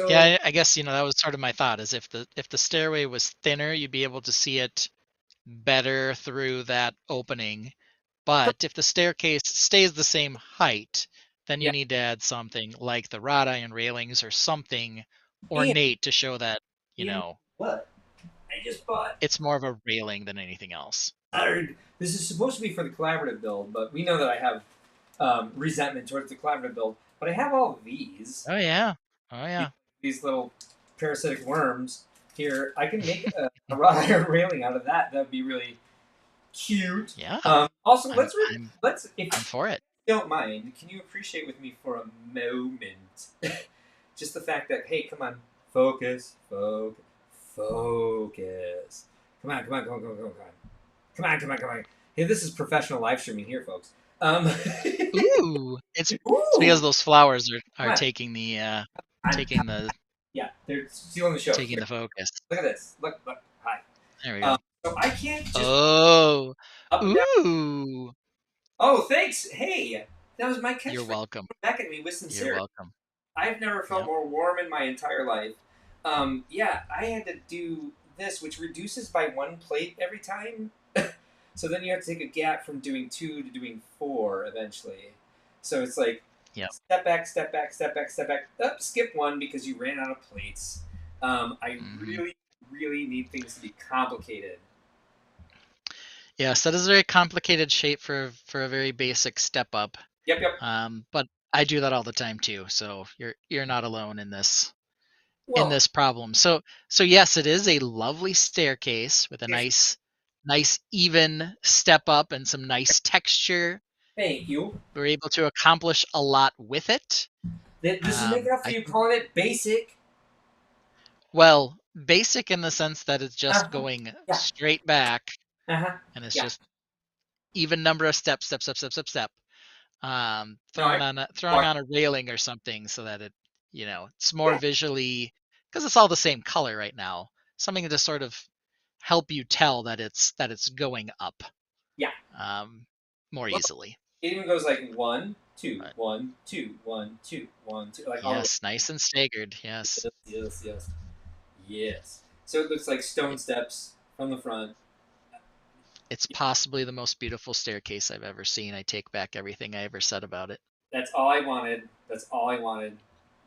[SPEAKER 2] Yeah,
[SPEAKER 1] so
[SPEAKER 2] I guess that was sort of my thought, is if the stairway was thinner, you'd be able to see it better through that opening. But if the staircase stays the same height, then you
[SPEAKER 1] yeah,
[SPEAKER 2] need to add something like the wrought iron railings or something
[SPEAKER 1] and
[SPEAKER 2] ornate to show that,
[SPEAKER 1] you know what? I just bought.
[SPEAKER 2] it's more of a railing than anything else.
[SPEAKER 1] This is supposed to be for the collaborative build, but we know that I have resentment towards the collaborative build. But I have all of these.
[SPEAKER 2] Oh yeah. Oh
[SPEAKER 1] these,
[SPEAKER 2] yeah.
[SPEAKER 1] these little parasitic worms here. I can make a wrought iron railing out of that. That'd be really cute.
[SPEAKER 2] Yeah.
[SPEAKER 1] Also,
[SPEAKER 2] I'm I'm
[SPEAKER 1] let's if
[SPEAKER 2] I'm for it.
[SPEAKER 1] you don't mind, can you appreciate with me for a moment just the fact that hey, come on, focus, focus, focus. Come on, come on, come on, come on, come on, come on, come on, come on. Hey, this is professional live streaming here, folks.
[SPEAKER 2] Ooh, it's because
[SPEAKER 1] Ooh,
[SPEAKER 2] those flowers are
[SPEAKER 1] come on.
[SPEAKER 2] taking the
[SPEAKER 1] I'm,
[SPEAKER 2] taking the
[SPEAKER 1] yeah, they're stealing the show.
[SPEAKER 2] taking
[SPEAKER 1] Here,
[SPEAKER 2] the focus.
[SPEAKER 1] look at this. Look, look. Hi.
[SPEAKER 2] There we go.
[SPEAKER 1] So I can't just
[SPEAKER 2] Oh.
[SPEAKER 1] up and down.
[SPEAKER 2] Ooh.
[SPEAKER 1] Oh, thanks. Hey, that was my
[SPEAKER 2] You're
[SPEAKER 1] catchphrase.
[SPEAKER 2] welcome.
[SPEAKER 1] Back at me with
[SPEAKER 2] You're
[SPEAKER 1] sincerity.
[SPEAKER 2] welcome.
[SPEAKER 1] I've never felt
[SPEAKER 2] Yep.
[SPEAKER 1] more warm in my entire life. Yeah, I had to do this, which reduces by one plate every time. So then you have to take a gap from doing two to doing four eventually. So it's like
[SPEAKER 2] Yep.
[SPEAKER 1] step back, step back, step back, step back. Skip one because you ran out of plates. I
[SPEAKER 2] Hmm.
[SPEAKER 1] really, really need things to be complicated.
[SPEAKER 2] Yes, that is a very complicated shape for a very basic step up.
[SPEAKER 1] Yep, yep.
[SPEAKER 2] But I do that all the time too. So you're not alone in
[SPEAKER 1] Well,
[SPEAKER 2] this problem. So yes, it is a lovely staircase with a
[SPEAKER 1] it's,
[SPEAKER 2] nice even step up and some nice texture.
[SPEAKER 1] thank you.
[SPEAKER 2] We're able to accomplish a lot with it.
[SPEAKER 1] This is making up for
[SPEAKER 2] I
[SPEAKER 1] you
[SPEAKER 2] think,
[SPEAKER 1] calling it basic.
[SPEAKER 2] well, basic in the sense that it's just
[SPEAKER 1] Uh-huh.
[SPEAKER 2] going
[SPEAKER 1] Yeah.
[SPEAKER 2] straight back
[SPEAKER 1] Uh-huh.
[SPEAKER 2] and it's
[SPEAKER 1] Yeah.
[SPEAKER 2] just even number of steps, step, step, step, step, step.
[SPEAKER 1] No, I
[SPEAKER 2] Throwing
[SPEAKER 1] watch.
[SPEAKER 2] on a railing or something so that it's more visually, because it's all the same color right now. Something to sort of help you tell that it's going up,
[SPEAKER 1] Yeah.
[SPEAKER 2] um, more
[SPEAKER 1] Well,
[SPEAKER 2] easily.
[SPEAKER 1] it even goes like one, two,
[SPEAKER 2] But
[SPEAKER 1] one, two, one, two, one, two, like all the way.
[SPEAKER 2] yes, nice and staggered. Yes,
[SPEAKER 1] Yes, yes, yes, yes. So it looks like stone
[SPEAKER 2] it,
[SPEAKER 1] steps from the front.
[SPEAKER 2] it's possibly the most beautiful staircase I've ever seen. I take back everything I ever said about it.
[SPEAKER 1] That's all I wanted. That's all I wanted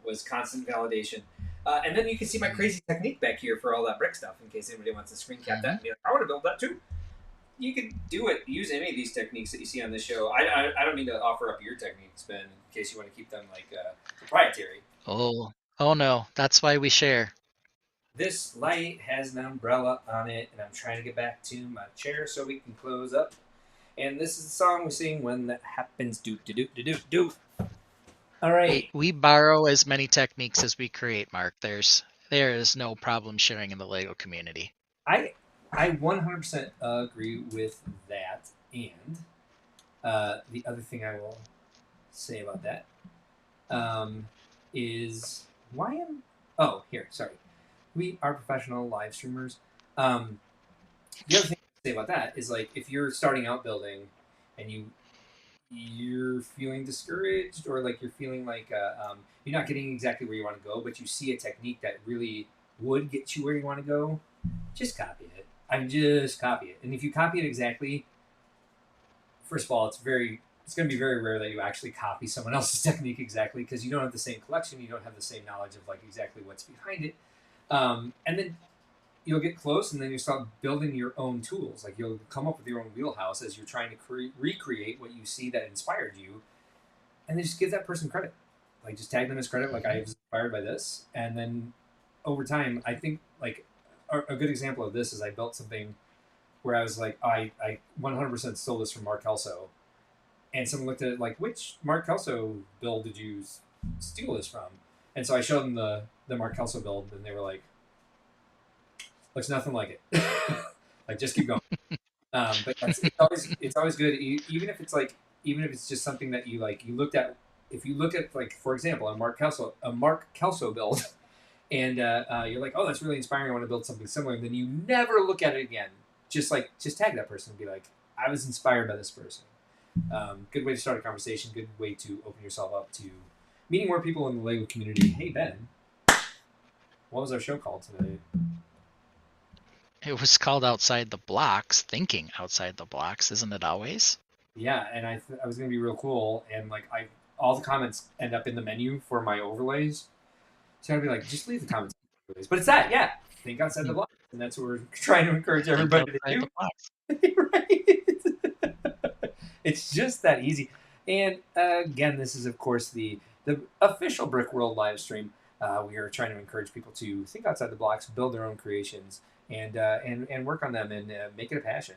[SPEAKER 1] was constant validation. And then you can see my
[SPEAKER 2] Mm-hmm.
[SPEAKER 1] crazy technique back here for all that brick stuff in case anybody wants to screen cap that
[SPEAKER 2] Mm-hmm.
[SPEAKER 1] and be like, I want to build that too. You can do it. Use any of these techniques that you see on this show. I don't need to offer up your techniques, Ben, in case you want to keep them like proprietary.
[SPEAKER 2] Oh no, that's why we share.
[SPEAKER 1] This light has an umbrella on it, and I'm trying to get back to my chair so we can close up. And this is the song we sing when that happens. Do do do do do do. All right.
[SPEAKER 2] We borrow as many techniques as we create, Mark. There is no problem sharing in the Lego community.
[SPEAKER 1] I 100% agree with that. And the other thing I will say about that is why am oh here sorry we are professional live streamers. The other thing to say about that is like if you're starting out building and you're feeling discouraged or like you're feeling like you're not getting exactly where you want to go, but you see a technique that really would get you where you want to go, just copy it. Just copy it. And if you copy it exactly, first of all, it's going to be very rare that you actually copy someone else's technique exactly because you don't have the same collection, you don't have the same knowledge of like exactly what's behind it, and then you'll get close, and then you start building your own tools. Like you'll come up with your own wheelhouse as you're trying to recreate what you see that inspired you, and then just give that person credit. Like just tag them as credit. Like I was inspired by this, and then over time, I think like a good example of this is I built something where I was like, I 100% stole this from Mark Kelso, and someone looked at it like, which Mark Kelso build did you steal this from? And so I showed them the Mark Kelso build, and they were like, looks nothing like it. Like just keep going. But it's always good, even if it's just something that you like. You looked at if you look at like for example a Mark Kelso build, and you're like, oh, that's really inspiring. I want to build something similar. And then you never look at it again. Just tag that person and be like, I was inspired by this person. Good way to start a conversation. Good way to open yourself up to meeting more people in the Lego community. Hey Ben, what was our show called today?
[SPEAKER 2] It was called Outside the Blocks, Thinking Outside the Blocks, isn't it always?
[SPEAKER 1] Yeah, and I was going to be real cool, and like all the comments end up in the menu for my overlays. So I'd be like, just leave the comments. But it's that, yeah. Think outside the box, and that's what we're trying to encourage everybody to do. Right? It's just that easy. And again, this is of course the official Brick World live stream. We are trying to encourage people to think outside the blocks, build their own creations, and work on them, and make it a passion,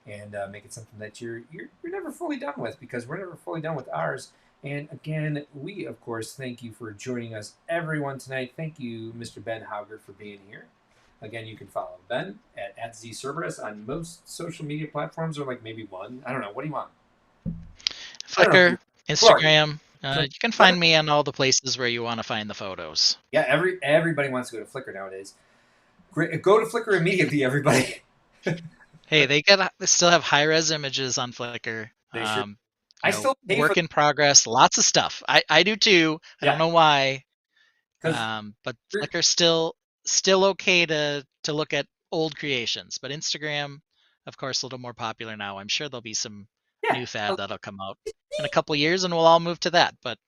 [SPEAKER 1] and make it something that you're never fully done with, because we're never fully done with ours. And again, we of course thank you for joining us, everyone, tonight. Thank you, Mr. Ben Hauger, for being here. Again, you can follow Ben at @ZCerberus on most social media platforms, or like maybe one. I don't know. What do you want?
[SPEAKER 2] Flickr, Instagram. You can find me on all the places where you want to find the photos.
[SPEAKER 1] Yeah, everybody wants to go to Flickr nowadays. Go to Flickr immediately, everybody.
[SPEAKER 2] Hey, they still have high-res images on Flickr.
[SPEAKER 1] They sure. I still
[SPEAKER 2] work in progress, lots of stuff. I do too. I don't know why. But Flickr's still okay to look at old creations. But Instagram, of course, a little more popular now. I'm sure there'll be some new fad that'll come out in a couple of years, and we'll all move to that. But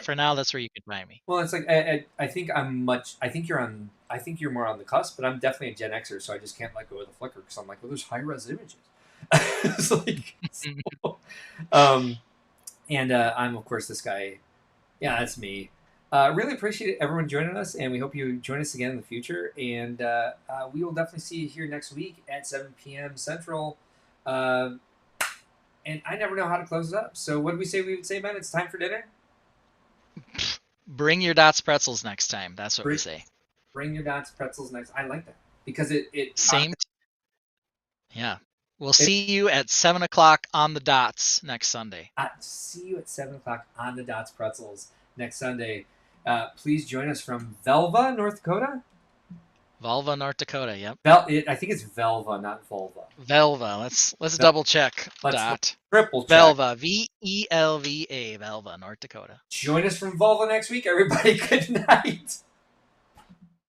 [SPEAKER 2] for now, that's where you can find me.
[SPEAKER 1] Well, it's like I think you're more on the cusp, but I'm definitely a Gen Xer, so I just can't let go of the Flickr because I'm like, well, there's high-res images. It's like, and I'm of course this guy. Yeah, that's me. Really appreciate everyone joining us, and we hope you join us again in the future. And we will definitely see you here next week at 7 p.m. Central. And I never know how to close it up. So what did we would say, Ben? It's time for dinner?
[SPEAKER 2] Bring your Dots pretzels next time. That's what we say.
[SPEAKER 1] Bring your Dots pretzels next. I like that. Because it
[SPEAKER 2] same. Yeah. We'll see you at 7 o'clock on the Dots next Sunday.
[SPEAKER 1] See you at 7 o'clock on the Dots pretzels next Sunday. Please join us from Velva, North Dakota.
[SPEAKER 2] Velva, North Dakota. Yep.
[SPEAKER 1] I think it's Velva, not Volva.
[SPEAKER 2] Velva. Let's double check.
[SPEAKER 1] Triple check.
[SPEAKER 2] Velva. VELVA. Velva, North Dakota.
[SPEAKER 1] Join us from Volva next week, everybody. Good night.